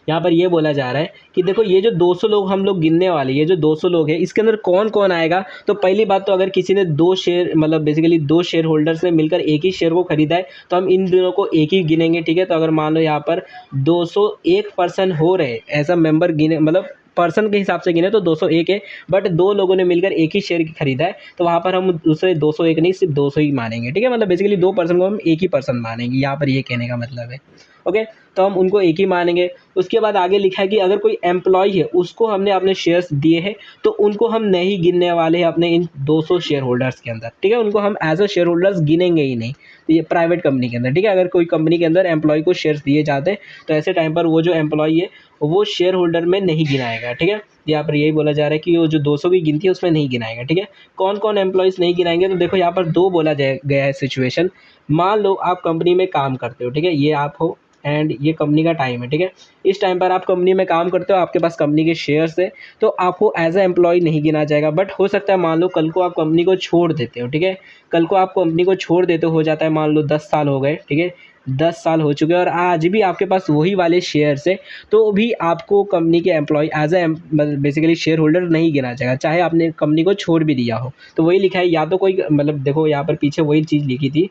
यहाँ पर ये बोला जा रहा है कि देखो ये जो 200 लोग हम लोग गिनने वाले, ये जो 200 लोग हैं इसके अंदर कौन कौन आएगा। तो पहली बात तो अगर किसी ने 2 शेयर, मतलब बेसिकली 2 शेयर होल्डर्स ने मिलकर एक ही शेयर को खरीदा है तो हम इन दोनों को एक ही गिनेंगे, ठीक है। तो अगर मान लो यहाँ पर 201 पर्सन हो रहे ऐसा मेंबर गिने, मतलब पर्सन के हिसाब से गिने तो 201 है, बट 2 लोगों ने मिलकर एक ही शेयर खरीदा है तो वहाँ पर हम दूसरे 201 नहीं, सिर्फ 200 ही मानेंगे, ठीक है। मतलब बेसिकली 2 पर्सन को हम एक ही पर्सन मानेंगे, यहाँ पर ये कहने का मतलब है। ओके, तो हम उनको एक ही मानेंगे। उसके बाद आगे लिखा है कि अगर कोई एम्प्लॉय है उसको हमने अपने शेयर्स दिए हैं तो उनको हम नहीं गिनने वाले हैं अपने इन 200 शेयर होल्डर्स के अंदर, ठीक है। उनको हम एज अ शेयर होल्डर्स गिनेंगे ही नहीं। तो ये प्राइवेट कंपनी के अंदर, ठीक है, अगर कोई कंपनी के अंदर एम्प्लॉय को शेयर्स दिए जाते हैं तो ऐसे टाइम पर वो जो एम्प्लॉय है वो शेयर होल्डर में नहीं गिनाएगा, ठीक है। यहाँ पर यही बोला जा रहा है कि वो जो 200 की गिनती है उसमें नहीं गिनाएगा, ठीक है। कौन कौन एम्प्लॉयज़ नहीं गिनाएंगे, तो देखो यहाँ पर 2 बोला गया है सिचुएशन। मान लो आप कंपनी में काम करते हो, ठीक है, ये आप हो एंड ये कंपनी का टाइम है, ठीक है। इस टाइम पर आप कंपनी में काम करते हो, आपके पास कंपनी के शेयर्स है तो आपको एज अ एम्प्लॉय नहीं गिना जाएगा। बट हो सकता है मान लो कल को आप कंपनी को छोड़ देते हो, ठीक है, कल को आप कंपनी को छोड़ देते हो जाता है, मान लो 10 साल हो गए, ठीक है, 10 साल हो चुके हैं और आज भी आपके पास वही वाले शेयर्स है तो भी आपको कंपनी के employ as a basically shareholder नहीं गिना जाएगा, चाहे आपने कंपनी को छोड़ भी दिया हो। तो वही लिखा है, या तो कोई, मतलब देखो यहाँ पर पीछे वही चीज़ लिखी थी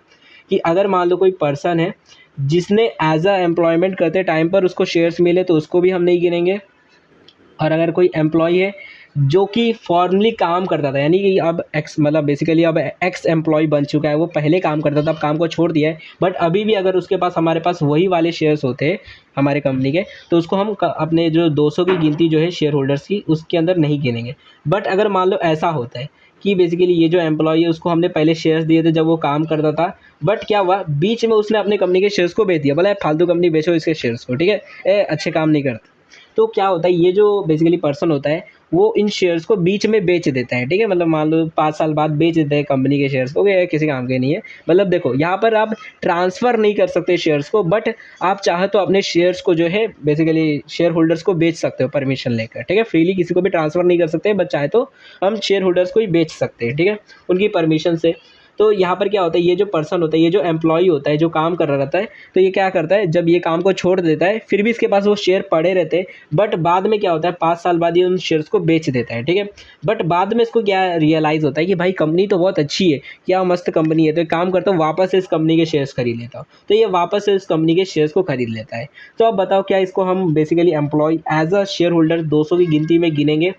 कि अगर मान लो कोई पर्सन है जिसने एज अ एम्प्लॉयमेंट करते टाइम पर उसको शेयर्स मिले तो उसको भी हम नहीं गिनेंगे। और अगर कोई एम्प्लॉय है जो कि फॉर्मली काम करता था, यानी कि अब एक्स, मतलब बेसिकली अब एक्स एम्प्लॉय बन चुका है, वो पहले काम करता था अब काम को छोड़ दिया है, बट अभी भी अगर उसके पास हमारे पास वही वाले शेयर्स होते हैं हमारे कंपनी के तो उसको हम अपने जो 200 की गिनती जो है शेयर होल्डर्स की उसके अंदर नहीं गिनेंगे। बट अगर मान लो ऐसा होता है कि बेसिकली ये जो एम्प्लॉय है उसको हमने पहले शेयर्स दिए थे जब वो काम करता था, बट क्या हुआ बीच में उसने अपने कंपनी के शेयर्स को बेच दिया, बोला फालतू कंपनी बेचो इसके शेयर्स को, ठीक है, अच्छे काम नहीं करते। तो क्या होता है, ये जो बेसिकली पर्सन होता है वो इन शेयर्स को बीच में बेच देता है, ठीक है। मतलब मान लो 5 साल बाद बेच देते हैं कंपनी के शेयर्स को, ये किसी काम के नहीं है। मतलब देखो यहाँ पर आप ट्रांसफ़र नहीं कर सकते शेयर्स को, बट आप चाहे तो अपने शेयर्स को जो है बेसिकली शेयर होल्डर्स को बेच सकते हो परमिशन लेकर, ठीक है। फ्रीली किसी को भी ट्रांसफ़र नहीं कर सकते, बट चाहे तो हम शेयर होल्डर्स को ही बेच सकते हैं, ठीक है, उनकी परमिशन से। तो यहाँ पर क्या होता है, ये जो पर्सन होता है, ये जो एम्प्लॉय होता है जो काम कर रहा रहता है, तो ये क्या करता है जब ये काम को छोड़ देता है फिर भी इसके पास वो शेयर पड़े रहते हैं, बट बाद में क्या होता है 5 साल बाद ये उन शेयर्स को बेच देता है, ठीक है। बट बाद में इसको क्या रियलाइज़ होता है कि भाई कंपनी तो बहुत अच्छी है, क्या मस्त कंपनी है, तो एक काम करता हूँ वापस से इस कंपनी के शेयर्स खरीद लेता हूँ। तो ये वापस से इस कंपनी के शेयर्स को खरीद लेता है। तो अब बताओ क्या इसको हम basically employ as a shareholder 200 की गिनती में गिनेंगे।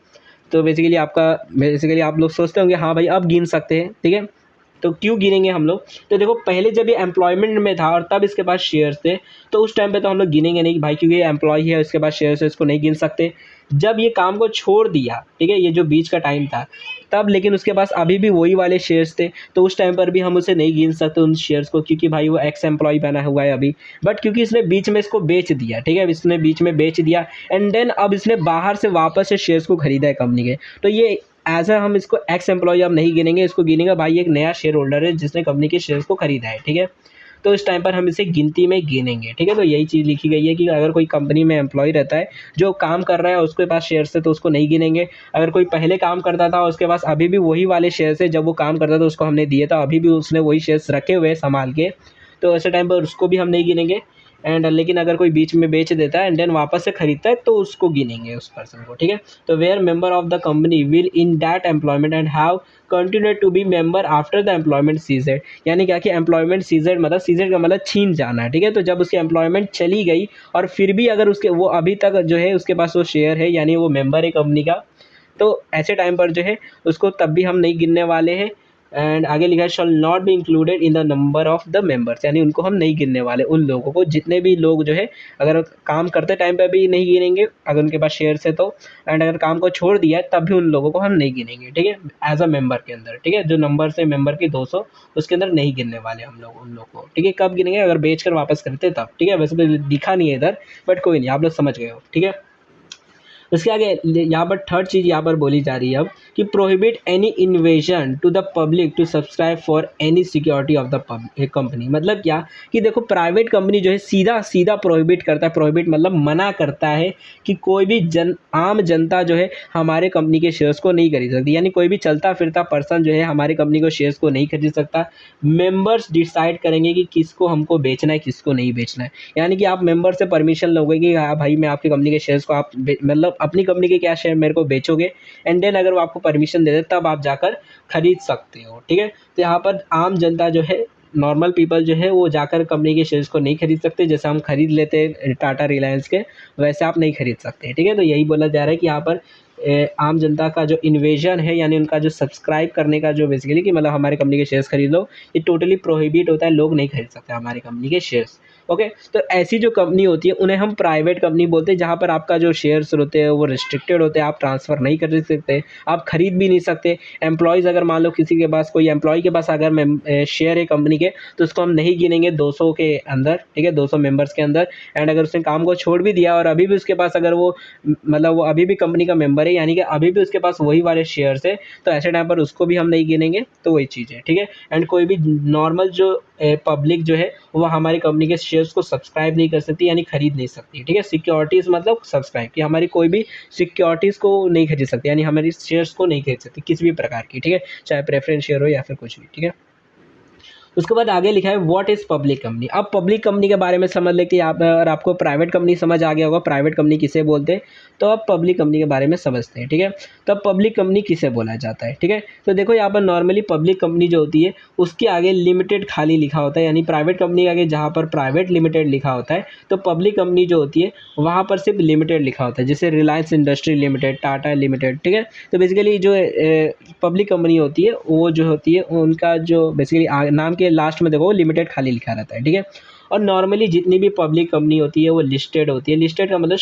तो बेसिकली आप लोग सोचते होंगे हाँ भाई अब गिन सकते हैं, ठीक है। तो क्यों गिनेंगे हम लोग, तो देखो पहले जब ये एम्प्लॉयमेंट में था और तब इसके पास शेयर्स थे तो उस टाइम पे तो हम लोग गिनेंगे नहीं कि भाई क्योंकि ये एम्प्लॉय है उसके पास शेयर्स है इसको नहीं गिन सकते। जब ये काम को छोड़ दिया, ठीक है, ये जो बीच का टाइम था तब, लेकिन उसके पास अभी भी वही वाले शेयर्स थे तो उस टाइम पर भी हम उसे नहीं गिन सकते उन शेयर्स को, क्योंकि भाई वो एक्स एम्प्लॉय बना हुआ है अभी। बट क्योंकि इसने बीच में इसको बेच दिया, ठीक है, इसने बीच में बेच दिया एंड देन अब इसने बाहर से वापस से शेयर्स को खरीदा है कंपनी के, तो ये एज अ हम इसको एक्स एम्प्लॉय अब नहीं गिनेंगे, इसको गिनेंगे भाई एक नया शेयर होल्डर है जिसने कंपनी के शेयर्स को खरीदा है, ठीक है। तो इस टाइम पर हम इसे गिनती में गिनेंगे, ठीक है। तो यही चीज़ लिखी गई है कि अगर कोई कंपनी में एम्प्लॉय रहता है जो काम कर रहा है उसके पास शेयर्स है तो उसको नहीं गिनेंगे। अगर कोई पहले काम करता था और उसके पास अभी भी वही वाले शेयर्स है, जब वो काम करता था उसको हमने दिए था अभी भी उसने वही शेयर्स रखे हुए हैं संभाल के, तो ऐसे टाइम पर उसको भी हम नहीं गिनेंगे। एंड लेकिन अगर कोई बीच में बेच देता है एंड देन वापस से खरीदता है तो उसको गिनेंगे उस पर्सन को, ठीक है। तो where member of the company will in that employment and have continue to be member after the employment ceased, यानी क्या कि एम्प्लॉयमेंट सीजेड मतलब सीजेड का मतलब छीन जाना, ठीक है। तो जब उसकी एम्प्लॉयमेंट चली गई और फिर भी अगर उसके वो अभी तक जो है उसके पास वो शेयर है यानी वो मेंबर है कंपनी का, तो ऐसे टाइम पर जो है उसको तब भी हम नहीं गिनने वाले हैं। एंड आगे लिखा है shawl not be included in the number of the members, यानी उनको हम नहीं गिनने वाले, उन लोगों को जितने भी लोग जो है अगर काम करते टाइम पे भी नहीं गिनेंगे अगर उनके पास शेयर्स है तो, एंड अगर काम को छोड़ दिया है तब भी उन लोगों को हम नहीं गिनेंगे, ठीक है, एज अ मेंबर के अंदर, ठीक है। जो नंबर से मेंबर की 200 उसके अंदर नहीं गिनने वाले हम लोग उन लोग को, ठीक है। कब गिनेंगे, अगर बेच कर वापस करते तब, ठीक है। वैसे तो दिखा नहीं है इधर बट कोई नहीं, आप लोग समझ गए हो, ठीक है। उसके आगे यहाँ पर थर्ड चीज़ यहाँ पर बोली जा रही है अब कि prohibit any invitation to the public to subscribe for any security of the company. मतलब क्या कि देखो प्राइवेट कंपनी जो है सीधा सीधा प्रोहिबिट करता है, प्रोहिबिट मतलब मना करता है कि कोई भी आम जनता जो है हमारे कंपनी के शेयर्स को नहीं खरीद सकती, यानी कोई भी चलता फिरता पर्सन जो है हमारी कंपनी को शेयर्स को नहीं खरीद सकता। मेंबर्स डिसाइड करेंगे कि किसको हमको बेचना है किसको नहीं बेचना है, यानी कि आप मेंबर से परमिशन लोगे कि हाँ भाई मैं आपकी कंपनी के शेयर्स को आप मतलब अपनी कंपनी के क्या शेयर मेरे को बेचोगे, एंड देन अगर वो आपको परमिशन दे दे तब आप जाकर खरीद सकते हो। ठीक है, तो यहाँ पर आम जनता जो है नॉर्मल पीपल जो है वो जाकर कंपनी के शेयर्स को नहीं खरीद सकते, जैसे हम खरीद लेते हैं टाटा रिलायंस के वैसे आप नहीं खरीद सकते। ठीक है, तो यही बोला जा रहा है कि यहाँ पर आम जनता का जो इन्वेजन है यानी उनका जो सब्सक्राइब करने का जो बेसिकली कि मतलब हमारी कंपनी के शेयर्स खरीद लो, ये टोटली प्रोहिबिट होता है, लोग नहीं खरीद सकते हमारी कंपनी के शेयर्स। ओके, तो ऐसी जो कंपनी होती है उन्हें हम प्राइवेट कंपनी बोलते हैं, जहाँ पर आपका जो शेयर्स होते हैं वो रिस्ट्रिक्टेड होते हैं, आप ट्रांसफ़र नहीं कर सकते, आप खरीद भी नहीं सकते। एम्प्लॉयज़ अगर मान लो किसी के पास कोई एम्प्लॉय के पास अगर शेयर है कंपनी के तो उसको हम नहीं गिनेंगे 200 के अंदर। ठीक है, 200 मेंबर्स के अंदर। एंड अगर उसने काम को छोड़ भी दिया और अभी भी उसके पास अगर वो मतलब वो अभी भी कंपनी का मेंबर है यानी कि अभी भी उसके पास वही वाले शेयर्स है, तो ऐसे टाइम पर उसको भी हम नहीं गिनेंगे। तो वही चीज़ है। ठीक है, एंड कोई भी नॉर्मल जो पब्लिक जो है वो हमारी कंपनी के शेयर्स को सब्सक्राइब नहीं कर सकती यानी खरीद नहीं सकती। ठीक है, सिक्योरिटीज़ मतलब सब्सक्राइब कि हमारी कोई भी सिक्योरिटीज़ को नहीं खरीद सकती, यानी हमारी शेयर्स को नहीं खरीद सकती किसी भी प्रकार की। ठीक है, चाहे प्रेफरेंस शेयर हो या फिर कुछ भी। ठीक है, उसके बाद आगे लिखा है व्हाट इज़ पब्लिक कंपनी। अब पब्लिक कंपनी के बारे में समझ लेते हैं। आप अगर आपको प्राइवेट कंपनी समझ आ गया होगा प्राइवेट कंपनी किसे बोलते हैं, तो अब पब्लिक कंपनी के बारे में समझते हैं। ठीक है, तो अब पब्लिक कंपनी किसे बोला जाता है। ठीक है, तो देखो यहाँ पर नॉर्मली पब्लिक कंपनी जो होती है उसके आगे लिमिटेड खाली लिखा होता है, यानी प्राइवेट कंपनी के आगे जहाँ पर प्राइवेट लिमिटेड लिखा होता है तो पब्लिक कंपनी जो होती है वहाँ पर सिर्फ लिमिटेड लिखा होता है, जैसे Reliance industry limited, Tata limited. ठीक है, तो बेसिकली जो पब्लिक कंपनी होती है वो जो होती है उनका जो बेसिकली नाम के लास्ट में देखो लिमिटेड खाली लिखा रहता है। ठीक है, और नॉर्मली जितनी भी पब्लिक कंपनी होती है वो लिस्टेड होती है। लिस्टेड का मतलब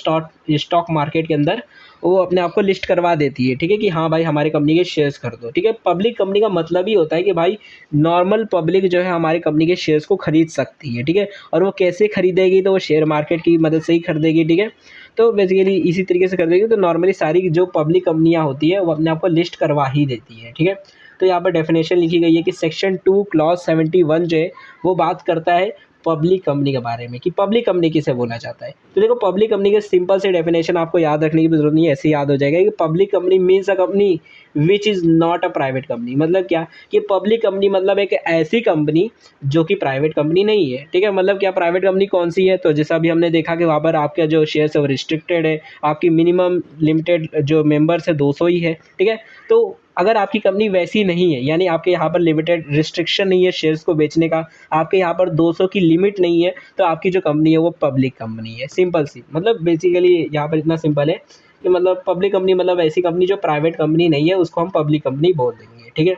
स्टॉक मार्केट के अंदर वो अपने आप को लिस्ट करवा देती है। ठीक है, कि हाँ भाई हमारी कंपनी के शेयर्स कर दो। ठीक है, पब्लिक कंपनी का मतलब ही होता है कि भाई नॉर्मल पब्लिक जो है हमारी कंपनी के शेयर्स को खरीद सकती है। ठीक है, और वो कैसे खरीदेगी, तो वो शेयर मार्केट की मदद से ही खरीदेगी। ठीक है, तो बेसिकली इसी तरीके से खरीदेगी। तो नॉर्मली सारी जो पब्लिक कंपनियाँ होती है वो अपने आप को लिस्ट करवा ही देती है। ठीक है, तो यहाँ पर डेफिनेशन लिखी गई है कि सेक्शन 2 क्लॉज 71 जो है वो बात करता है पब्लिक कंपनी के बारे में कि पब्लिक कंपनी किसे बोला जाता है। तो देखो पब्लिक कंपनी के सिंपल से डेफिनेशन आपको याद रखने की भी जरूरत नहीं है, ऐसे याद हो जाएगा कि public company means a company which is not a private company. मतलब क्या कि पब्लिक कंपनी मतलब एक ऐसी कंपनी जो कि प्राइवेट कंपनी नहीं है। ठीक है, मतलब क्या प्राइवेट कंपनी कौन सी है, तो जैसा अभी हमने देखा कि वहाँ पर आपका जो शेयर्स है वो रिस्ट्रिक्टेड है, आपकी मिनिमम लिमिटेड जो मेंबर्स है 200 ही है। ठीक है, तो अगर आपकी कंपनी वैसी नहीं है यानी आपके यहाँ पर लिमिटेड रिस्ट्रिक्शन नहीं है शेयर्स को बेचने का, आपके यहाँ पर 200 की लिमिट नहीं है, तो आपकी जो कंपनी है वो पब्लिक कंपनी है। सिंपल सी मतलब बेसिकली यहाँ पर इतना सिंपल है कि मतलब पब्लिक कंपनी मतलब ऐसी कंपनी जो प्राइवेट कंपनी नहीं है उसको हम पब्लिक कंपनी बोल देंगे। ठीक है,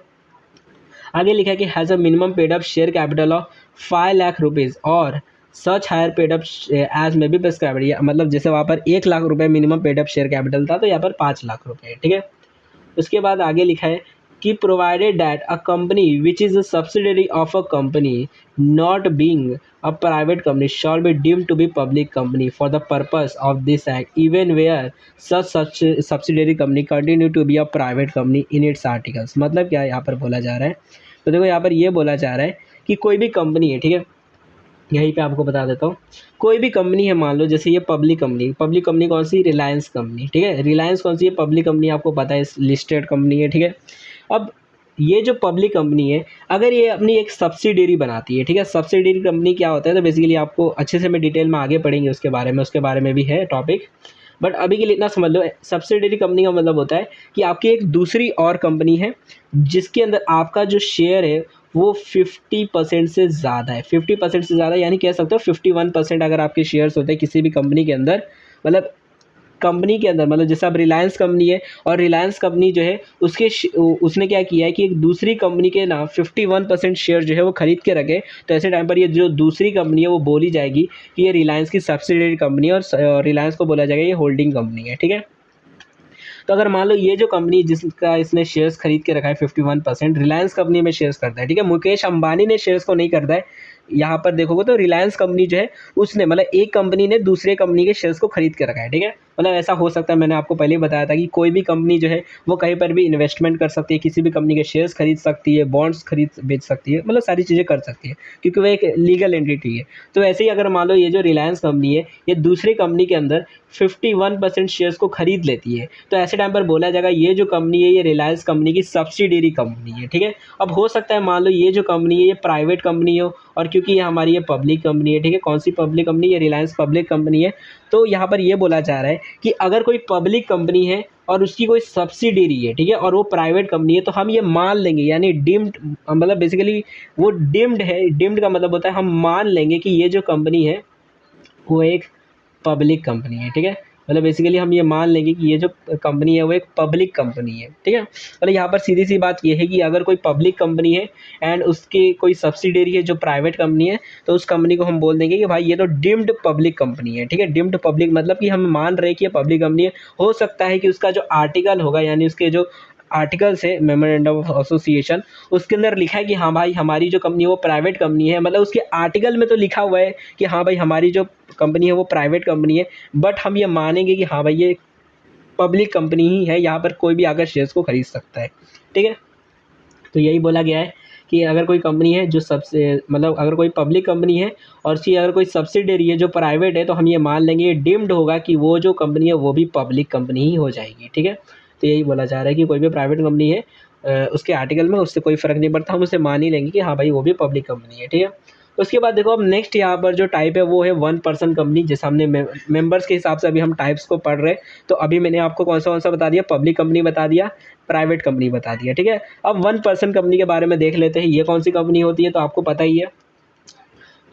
आगे लिखा है कि has a minimum paid up share capital of 5 lakh rupees और such higher paid up as may be prescribed. मतलब जैसे वहाँ पर 1 लाख रुपए minimum paid up share capital था तो यहाँ पर 5 लाख रुपए। ठीक है, उसके बाद आगे लिखा है कि provided that a company which is a subsidiary of a company not being a private company shall be deemed to be public company for the purpose of this act even where such subsidiary company continue to be a private company in its articles. मतलब क्या यहाँ पर बोला जा रहा है, तो देखो यहाँ पर ये बोला जा रहा है कि कोई भी कंपनी है। ठीक है, यहीं पे आपको बता देता हूँ, कोई भी कंपनी है मान लो जैसे ये पब्लिक कंपनी कौन सी, रिलायंस कंपनी। ठीक है, रिलायंस कौन सी है, पब्लिक कंपनी, आपको पता है लिस्टेड कंपनी है। ठीक है, अब ये जो पब्लिक कंपनी है अगर ये अपनी एक सब्सिडरी बनाती है। ठीक है, सब्सिडरी कंपनी क्या होता है, तो बेसिकली आपको अच्छे से मैं डिटेल में आगे पढ़ेंगे उसके बारे में भी है टॉपिक, बट अभी के लिए इतना समझ लो सब्सिडरी कंपनी का मतलब होता है कि आपकी एक दूसरी और कंपनी है जिसके अंदर आपका जो शेयर है वो 50% से ज़्यादा है। 50% से ज़्यादा यानी कह सकते हो 51% अगर आपके शेयर्स होते हैं किसी भी कंपनी के अंदर, मतलब कंपनी के अंदर, मतलब जैसे अब रिलायंस कंपनी है और रिलायंस कंपनी जो है उसने क्या किया है कि एक दूसरी कंपनी के ना 51% शेयर जो है वो खरीद के रखे, तो ऐसे टाइम पर ये जो दूसरी कंपनी है वो बोली जाएगी कि ये रिलायंस की सब्सिडियरी कंपनी है और रिलायंस को बोला जाएगा ये होल्डिंग कंपनी है। ठीक है, तो अगर मान लो ये जो कंपनी जिसका इसने शेयर्स खरीद के रखा है 51% रिलायंस कंपनी में शेयर्स करता है। ठीक है, मुकेश अंबानी ने शेयर्स को नहीं करता है, यहाँ पर देखोगे तो रिलायंस कंपनी जो है उसने मतलब एक कंपनी ने दूसरे कंपनी के शेयर्स को खरीद के रखा है, ठीक है। मतलब ऐसा हो सकता है, मैंने आपको पहले ही बताया था कि कोई भी कंपनी जो है वो कहीं पर भी इन्वेस्टमेंट कर सकती है, किसी भी कंपनी के शेयर्स खरीद सकती है, बॉन्ड्स खरीद बेच सकती है, मतलब सारी चीज़ें कर सकती है क्योंकि वो एक लीगल एंटिटी है। तो ऐसे ही अगर मान लो ये जो रिलायंस कंपनी है ये दूसरी कंपनी के अंदर 51% शेयर्स को खरीद लेती है, तो ऐसे टाइम पर बोला जाएगा ये जो कंपनी है ये रिलायंस कंपनी की सब्सिडियरी कंपनी है, ठीक है। अब हो सकता है मान लो ये जो कंपनी है ये प्राइवेट कंपनी हो, और क्योंकि ये हमारी ये पब्लिक कंपनी है, ठीक है। कौन सी पब्लिक कंपनी? ये रिलायंस पब्लिक कंपनी है। तो यहाँ पर ये बोला जा रहा है कि अगर कोई पब्लिक कंपनी है और उसकी कोई सब्सिडियरी है, ठीक है, और वो प्राइवेट कंपनी है, तो हम ये मान लेंगे, यानी डिम्ड, मतलब बेसिकली वो डिम्ड है। डिम्ड का मतलब होता है हम मान लेंगे कि ये जो कंपनी है वो एक पब्लिक कंपनी है, ठीक है। मतलब बेसिकली हम ये मान लेंगे कि ये जो कंपनी है वो एक पब्लिक कंपनी है, ठीक है। मतलब यहाँ पर सीधी सी बात ये है कि अगर कोई पब्लिक कंपनी है एंड उसकी कोई सब्सिडियरी है जो प्राइवेट कंपनी है, तो उस कंपनी को हम बोल देंगे कि भाई ये तो डिम्ड पब्लिक कंपनी है, ठीक है। डिम्ड पब्लिक मतलब कि हम मान रहे हैं कि ये पब्लिक कंपनी है। हो सकता है कि उसका जो आर्टिकल होगा, यानी उसके जो आर्टिकल्स है मेमोरेंडम ऑफ एसोसिएशन, उसके अंदर लिखा है कि हाँ भाई हमारी जो कंपनी है वो प्राइवेट कंपनी है। मतलब उसके आर्टिकल में तो लिखा हुआ है कि हाँ भाई हमारी जो कंपनी है वो प्राइवेट कंपनी है, बट हम ये मानेंगे कि हाँ भाई ये पब्लिक कंपनी ही है, यहाँ पर कोई भी आकर शेयर्स को खरीद सकता है, ठीक है। तो यही बोला गया है कि अगर कोई कंपनी है जो सबसे मतलब अगर कोई पब्लिक कंपनी है और उसकी अगर कोई सब्सिडियरी है जो प्राइवेट है, तो हम ये मान लेंगे ये डीम्ड होगा कि वो जो कंपनी है वो भी पब्लिक कंपनी ही हो जाएगी, ठीक है। तो यही बोला जा रहा है कि कोई भी प्राइवेट कंपनी है उसके आर्टिकल में उससे कोई फ़र्क नहीं पड़ता, हम उसे मान ही लेंगे कि हाँ भाई वो भी पब्लिक कंपनी है, ठीक है। उसके बाद देखो अब नेक्स्ट यहाँ पर जो टाइप है वो है 1% कंपनी, जैसे हमने मेंबर्स के हिसाब से अभी हम टाइप्स को पढ़ रहे हैं। तो अभी मैंने आपको कौन सा बता दिया, पब्लिक कंपनी बता दिया, प्राइवेट कंपनी बता दिया, ठीक है। अब 1% कंपनी के बारे में देख लेते हैं, ये कौन सी कंपनी होती है, तो आपको पता ही है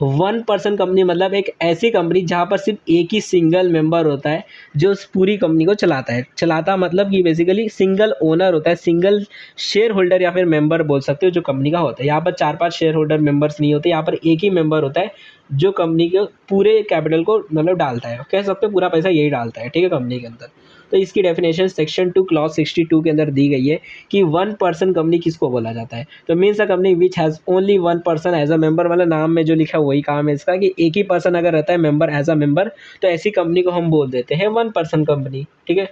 1% कंपनी मतलब एक ऐसी कंपनी जहाँ पर सिर्फ एक ही सिंगल मेंबर होता है जो उस पूरी कंपनी को चलाता है। चलाता मतलब कि बेसिकली सिंगल ओनर होता है, सिंगल शेयर होल्डर या फिर मेंबर बोल सकते हो जो कंपनी का होता है। यहाँ पर 4-5 शेयर होल्डर मेंबर्स नहीं होते, यहाँ पर एक ही मेंबर होता है जो कंपनी के पूरे कैपिटल को मतलब डालता है, कह सकते हो पूरा पैसा यही डालता है, ठीक है, कंपनी के अंदर। तो इसकी डेफिनेशन सेक्शन 2 क्लॉज 62 के अंदर दी गई है कि 1% कंपनी किसको बोला जाता है। तो means a company which has only 1% as a member, वाला नाम में जो लिखा है वही काम है इसका कि एक ही पर्सन अगर रहता है मेंबर एज अ मेंबर, तो ऐसी कंपनी को हम बोल देते हैं 1% कंपनी, ठीक है।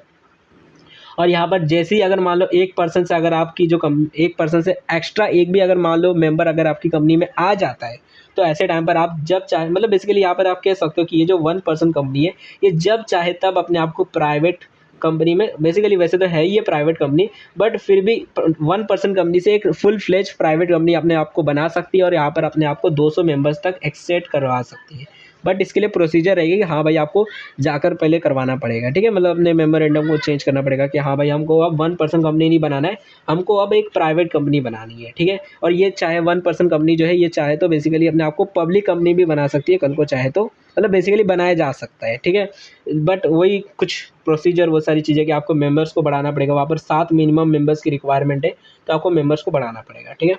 और यहाँ पर जैसे ही अगर मान लो 1% से अगर आपकी जो 1% से एक्स्ट्रा एक भी अगर मान लो मेंबर अगर आपकी कंपनी में आ जाता है, तो ऐसे टाइम पर आप जब चाहे मतलब बेसिकली यहाँ पर आप कह सकते हो कि ये जो 1% कंपनी है ये जब चाहे तब अपने आप को प्राइवेट कंपनी में, बेसिकली वैसे तो है ही ये प्राइवेट कंपनी, बट फिर भी 1% कंपनी से एक फुल फ्लेज प्राइवेट कंपनी अपने आप को बना सकती है और यहाँ पर अपने आप को 200 मेंबर्स तक एक्सेट करवा सकती है। बट इसके लिए प्रोसीजर रहेगी कि हाँ भाई आपको जाकर पहले करवाना पड़ेगा, ठीक है। मतलब अपने मेमोरेंडम को चेंज करना पड़ेगा कि हाँ भाई हमको अब 1% कंपनी नहीं बनाना है, हमको अब एक प्राइवेट कंपनी बनानी है, ठीक है। और ये चाहे 1% कंपनी जो है ये चाहे तो बेसिकली अपने आप को पब्लिक कंपनी भी बना सकती है कल को चाहे तो, मतलब बेसिकली बनाया जा सकता है, ठीक है। बट वही कुछ प्रोसीजर वो सारी चीज़ें कि आपको मेंबर्स को बढ़ाना पड़ेगा, वहाँ पर 7 मिनिमम मेंबर्स की रिक्वायरमेंट है, तो आपको मेंबर्स को बढ़ाना पड़ेगा, ठीक है।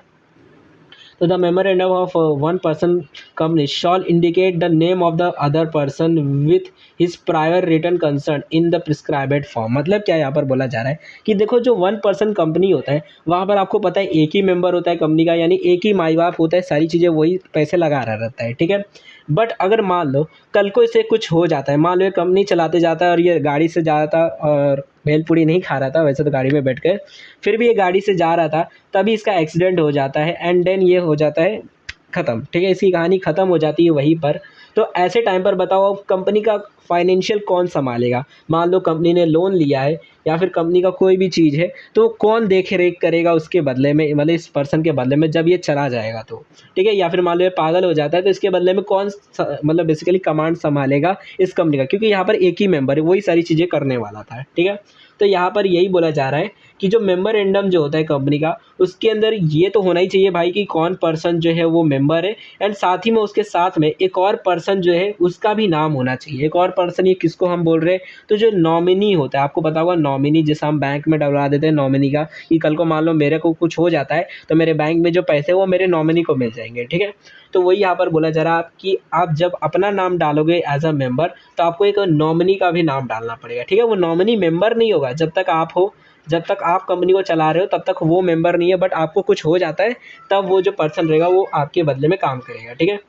So the memorandum of one person company shall indicate the name of the other person with his prior written consent in the prescribed form। मतलब क्या यहाँ पर बोला जा रहा है कि देखो जो 1% कंपनी होता है वहाँ पर आपको पता है एक ही मेंबर होता है कंपनी का, यानी एक ही माई बाप होता है, सारी चीज़ें वही पैसे लगा रहा रहता है, ठीक है। बट अगर मान लो कल को इसे कुछ हो जाता है, मान लो ये कंपनी चलाते जाता है और ये गाड़ी से जा रहा था और भेलपूरी नहीं खा रहा था, वैसे तो गाड़ी में बैठ के फिर भी ये गाड़ी से जा रहा था, तभी इसका एक्सीडेंट हो जाता है एंड देन ये हो जाता है ख़त्म, ठीक है, इसकी कहानी ख़त्म हो जाती है वहीं पर। तो ऐसे टाइम पर बताओ कंपनी का फाइनेंशियल कौन संभालेगा? मान लो कंपनी ने लोन लिया है या फिर कंपनी का कोई भी चीज़ है, तो कौन देख रेख करेगा उसके बदले में, मतलब इस पर्सन के बदले में जब ये चला जाएगा तो, ठीक है। या फिर मान लो ये पागल हो जाता है तो इसके बदले में कौन मतलब बेसिकली कमांड संभालेगा इस कंपनी का, क्योंकि यहाँ पर एक ही मेंबर है वही सारी चीज़ें करने वाला था, ठीक है। तो यहाँ पर यही बोला जा रहा है कि जो मेमोरेंडम जो होता है कंपनी का उसके अंदर ये तो होना ही चाहिए भाई कि कौन पर्सन जो है वो मेंबर है, एंड साथ ही में उसके साथ में एक और पर्सन जो है उसका भी नाम होना चाहिए। एक और पर्सन ये किसको हम बोल रहे हैं, तो जो नॉमिनी होता है, आपको पता होगा नॉमिनी जैसे हम बैंक में डलवा देते हैं नॉमिनी का, कि कल को मान लो मेरे को कुछ हो जाता है तो मेरे बैंक में जो पैसे वो मेरे नॉमिनी को मिल जाएंगे, ठीक है। तो वही यहाँ पर बोला जा रहा है कि आप जब अपना नाम डालोगे एज अ मेंबर तो आपको एक नॉमिनी का भी नाम डालना पड़ेगा, ठीक है। वो नॉमिनी मेंबर नहीं होगा जब तक आप हो, जब तक आप कंपनी को चला रहे हो तब तक वो मेंबर नहीं है, बट आपको कुछ हो जाता है तब वो जो पर्सन रहेगा वो आपके बदले में काम करेगा, ठीक है।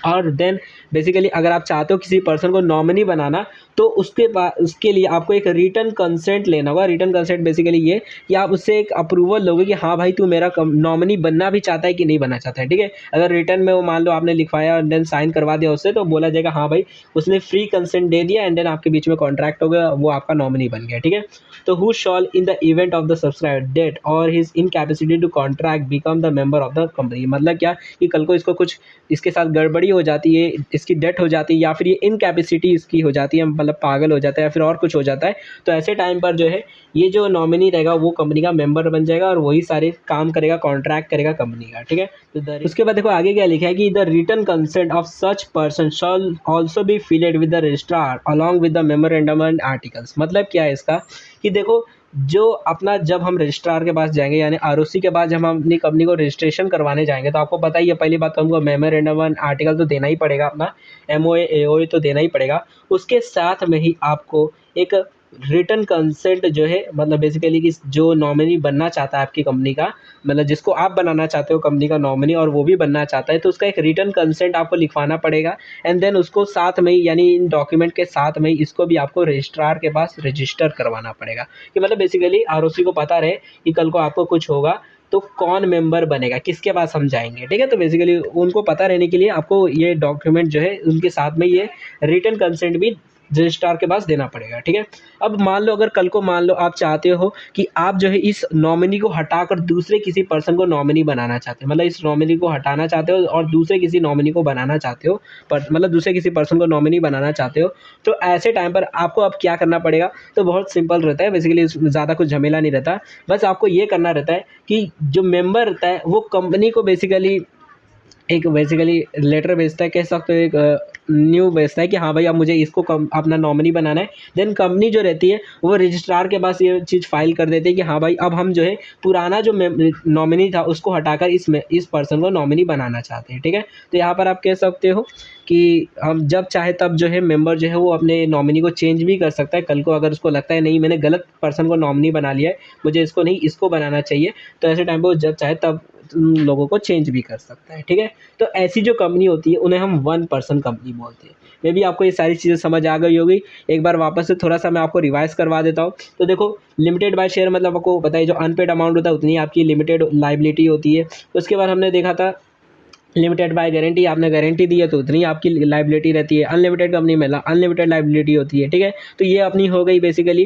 और देन बेसिकली अगर आप चाहते हो किसी पर्सन को नॉमिनी बनाना, तो उसके लिए आपको एक रिटन कंसेंट लेना होगा। रिटन कंसेंट बेसिकली ये कि आप उससे एक अप्रूवल लोगे कि हाँ भाई, तू मेरा नॉमिनी बनना भी चाहता है कि नहीं बनना चाहता है, ठीक है। अगर रिटर्न में वो मान लो आपने लिखवाया और देन साइन करवा दिया उससे, तो बोला जाएगा हाँ भाई उसने फ्री कंसेंट दे दिया, एंड देन आपके बीच में कॉन्ट्रैक्ट हो गया, वो आपका नॉमिनी बन गया, ठीक है। तो who shall in the event of the subscriber death और his incapacity to contract become the member of the company. मतलब क्या कि कल को इसको कुछ इसके साथ गड़बड़ी हो जाती है, इसकी डेथ हो जाती है, या फिर ये इनकैपेसिटी इसकी हो जाती है, मतलब पागल हो जाता है या फिर और कुछ हो जाता है, तो ऐसे टाइम पर जो है ये जो नॉमिनी रहेगा वो कंपनी का मेंबर बन जाएगा और वही सारे काम करेगा, कॉन्ट्रैक्ट करेगा कंपनी का, ठीक है। तो उसके बाद देखो आगे क्या लिखा है कि the written consent of such person shall also be filed with the registrar along with the memorandum and articles. मतलब क्या है इसका कि देखो जो अपना जब हम रजिस्ट्रार के पास जाएंगे यानी आरओसी के बाद जब हम अपनी कंपनी को रजिस्ट्रेशन करवाने जाएंगे, तो आपको पता ही है पहली बात तो हमको मेमोरेंडम एंड आर्टिकल तो देना ही पड़ेगा, अपना एमओए एओए तो देना ही पड़ेगा। उसके साथ में ही आपको एक रिटन कंसेंट जो है, मतलब बेसिकली कि जो नॉमिनी बनना चाहता है आपकी कंपनी का, मतलब जिसको आप बनाना चाहते हो कंपनी का नॉमिनी और वो भी बनना चाहता है, तो उसका एक रिटन कंसेंट आपको लिखवाना पड़ेगा। एंड देन उसको साथ में ही यानी इन डॉक्यूमेंट के साथ में ही इसको भी आपको रजिस्ट्रार के पास रजिस्टर करवाना पड़ेगा, कि मतलब बेसिकली आरओसी को पता रहे कि कल को आपको कुछ होगा तो कौन मेंबर बनेगा, किसके पास हम जाएंगे, ठीक है। तो बेसिकली उनको पता रहने के लिए आपको ये डॉक्यूमेंट जो है उनके साथ में ये रिटन कंसेंट भी रजिस्ट्रार के पास देना पड़ेगा, ठीक है। अब मान लो अगर कल को मान लो आप चाहते हो कि आप जो है इस नॉमिनी को हटाकर दूसरे किसी पर्सन को नॉमिनी बनाना चाहते हो, मतलब इस नॉमिनी को हटाना चाहते हो और दूसरे किसी नॉमिनी को बनाना चाहते हो, मतलब दूसरे किसी पर्सन को नॉमिनी बनाना चाहते हो, तो ऐसे टाइम पर आपको अब क्या करना पड़ेगा। तो बहुत सिंपल रहता है, बेसिकली ज़्यादा कुछ झमेला नहीं रहता। बस आपको ये करना रहता है कि जो मेंबर रहता है वो कंपनी को बेसिकली एक लेटर भेजता है, कह सकते हो एक न्यू भेजता है कि हाँ भाई अब मुझे इसको अपना नॉमिनी बनाना है। देन कंपनी जो रहती है वो रजिस्ट्रार के पास ये चीज़ फाइल कर देती है कि हाँ भाई अब हम जो है पुराना जो नॉमिनी था उसको हटाकर इस पर्सन को नॉमिनी बनाना चाहते हैं, ठीक है। तो यहाँ पर आप कह सकते हो कि हम जब चाहे तब जो है मेंबर जो है वो अपने नॉमिनी को चेंज भी कर सकता है। कल को अगर उसको लगता है नहीं मैंने गलत पर्सन को नॉमिनी बना लिया है, मुझे इसको नहीं इसको बनाना चाहिए, तो ऐसे टाइम पर वो जब चाहे तब लोगों को चेंज भी कर सकता है, ठीक है। तो ऐसी जो कंपनी होती है उन्हें हम वन पर्सन कंपनी बोलते हैं। मे बी आपको ये सारी चीज़ें समझ आ गई होगी। एक बार वापस से थोड़ा सा मैं आपको रिवाइज करवा देता हूँ। तो देखो लिमिटेड बाय शेयर मतलब आपको पता है जो अनपेड अमाउंट होता है उतनी आपकी लिमिटेड लाइबिलिटी होती है। उसके बाद हमने देखा था लिमिटेड बाय गारंटी, आपने गारंटी दी है तो उतनी आपकी लाइबिलिटी रहती है। अनलिमिटेड कंपनी में अनलिमिटेड लाइबिलिटी होती है, ठीक है। तो ये अपनी हो गई बेसिकली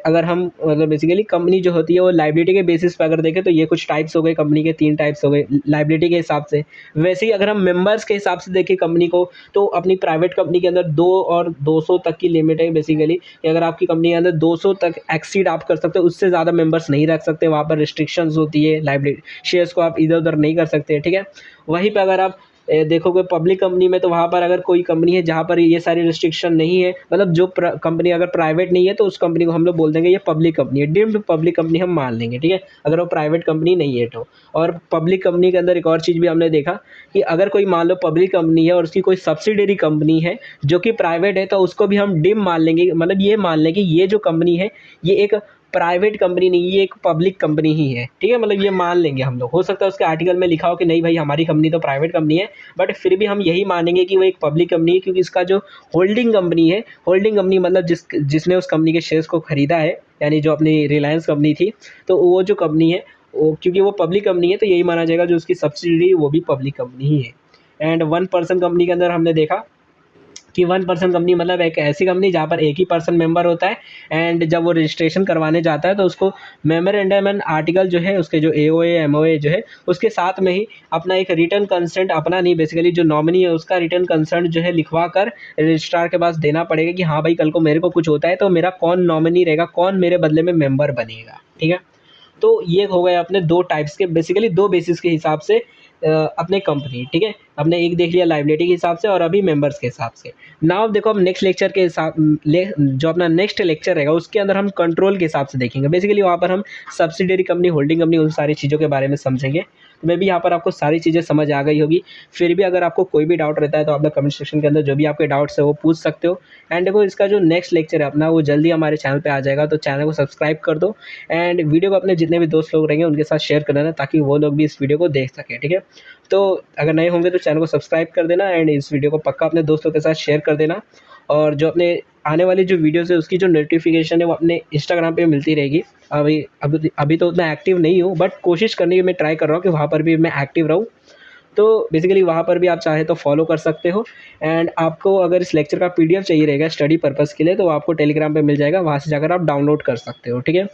अगर हम मतलब बेसिकली कंपनी जो होती है वो लाइबिलिटी के बेसिस पर अगर देखें तो ये कुछ टाइप्स हो गए, कंपनी के 3 टाइप्स हो गए लाइबिलिटी के हिसाब से। वैसे ही अगर हम मेंबर्स के हिसाब से देखें कंपनी को, तो अपनी प्राइवेट कंपनी के अंदर 2 और 200 तक की लिमिट है बेसिकली, कि अगर आपकी कंपनी के अंदर 200 तक एक्सीड आप कर सकते हो, उससे ज़्यादा मेंबर्स नहीं रख सकते, वहाँ पर रिस्ट्रिक्शंस होती है, लाइबिलिटी शेयर्स को आप इधर उधर नहीं कर सकते, ठीक है। वहीं पे अगर आप देखोगे पब्लिक कंपनी में, तो वहाँ पर अगर कोई कंपनी है जहाँ पर ये सारी रिस्ट्रिक्शन नहीं है, मतलब जो कंपनी अगर प्राइवेट नहीं है तो उस कंपनी को हम लोग बोल देंगे ये पब्लिक कंपनी है, डीम्ड पब्लिक कंपनी हम मान लेंगे, ठीक है, अगर वो प्राइवेट कंपनी नहीं है तो। और पब्लिक कंपनी के अंदर एक और चीज़ भी हमने देखा कि अगर कोई मान लो पब्लिक कंपनी है और उसकी कोई सब्सिडरी कंपनी है जो कि प्राइवेट है, तो उसको भी हम डिम मान लेंगे, मतलब ये मान लें कि ये जो कंपनी है ये एक प्राइवेट कंपनी नहीं, ये एक पब्लिक कंपनी ही है, ठीक है, मतलब ये मान लेंगे हम लोग। हो सकता है उसके आर्टिकल में लिखा हो कि नहीं भाई हमारी कंपनी तो प्राइवेट कंपनी है, बट फिर भी हम यही मानेंगे कि वो एक पब्लिक कंपनी है, क्योंकि इसका जो होल्डिंग कंपनी है, होल्डिंग कंपनी मतलब जिसने उस कंपनी के शेयर्स को खरीदा है, यानी जो अपनी रिलायंस कंपनी थी, तो वो जो कंपनी है वो क्योंकि वो पब्लिक कंपनी है तो यही माना जाएगा जो उसकी सब्सिडी वो भी पब्लिक कंपनी ही है। एंड वन पर्सन कंपनी के अंदर हमने देखा कि वन पर्सन कंपनी मतलब एक ऐसी कंपनी जहाँ पर एक ही पर्सन मेंबर होता है, एंड जब वो रजिस्ट्रेशन करवाने जाता है तो उसको मेमोरेंडम एंड आर्टिकल जो है उसके जो एओए एमओए जो है उसके साथ में ही अपना एक रिटर्न कंसेंट, अपना नहीं बेसिकली जो नॉमिनी है उसका रिटर्न कंसेंट जो है लिखवा कर रजिस्ट्रार के पास देना पड़ेगा कि हाँ भाई कल को मेरे को कुछ होता है तो मेरा कौन नॉमिनी रहेगा, कौन मेरे बदले में मेंबर बनेगा, ठीक है। तो ये हो गए अपने 2 टाइप्स के बेसिकली 2 बेसिस के हिसाब से अपने कंपनी, ठीक है। हमने एक देख लिया लाइबिलिटी के हिसाब से और अभी मेंबर्स के हिसाब से। नाउ देखो हम नेक्स्ट लेक्चर के हिसाब जो अपना नेक्स्ट लेक्चर रहेगा उसके अंदर हम कंट्रोल के हिसाब से देखेंगे। बेसिकली वहाँ पर हम सब्सिडियरी कंपनी, होल्डिंग कंपनी, उन सारी चीज़ों के बारे में समझेंगे। तो मैं भी यहाँ पर आपको सारी चीज़ें समझ आ गई होगी। फिर भी अगर आपको कोई भी डाउट रहता है तो आप लोग कमेंट सेक्शन के अंदर जो भी आपके डाउट्स है वो पूछ सकते हो। एंड देखो इसका जो नेक्स्ट लेक्चर है अपना वो जल्दी हमारे चैनल पे आ जाएगा, तो चैनल को सब्सक्राइब कर दो एंड वीडियो को अपने जितने भी दोस्त लोग रहेंगे उनके साथ शेयर कर देना ताकि वो लोग भी इस वीडियो को देख सकें, ठीक है। तो अगर नए होंगे तो चैनल को सब्सक्राइब कर देना एंड इस वीडियो को पक्का अपने दोस्तों के साथ शेयर कर देना। और जो अपने आने वाली जो वीडियोज़ है उसकी जो नोटिफिकेशन है वो अपने इंस्टाग्राम पे मिलती रहेगी। अभी तो उतना एक्टिव नहीं हूँ, बट कोशिश करने की मैं ट्राई कर रहा हूँ कि वहाँ पर भी मैं एक्टिव रहूँ। तो बेसिकली वहाँ पर भी आप चाहे तो फॉलो कर सकते हो। एंड आपको अगर इस लेक्चर का पीडीएफ चाहिए रहेगा स्टडी पर्पज़ के लिए तो आपको टेलीग्राम पे मिल जाएगा, वहाँ से जाकर आप डाउनलोड कर सकते हो, ठीक है।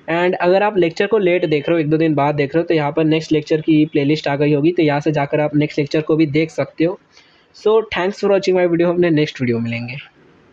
एंड अगर आप लेक्चर को लेट देख रहे हो, 1-2 दिन बाद देख रहे हो, तो यहाँ पर नेक्स्ट लेक्चर की प्लेलिस्ट आ गई होगी, तो यहाँ से जाकर आप नेक्स्ट लेक्चर को भी देख सकते हो। So thanks for watching my video, अपने नेक्स्ट वीडियो मिलेंगे।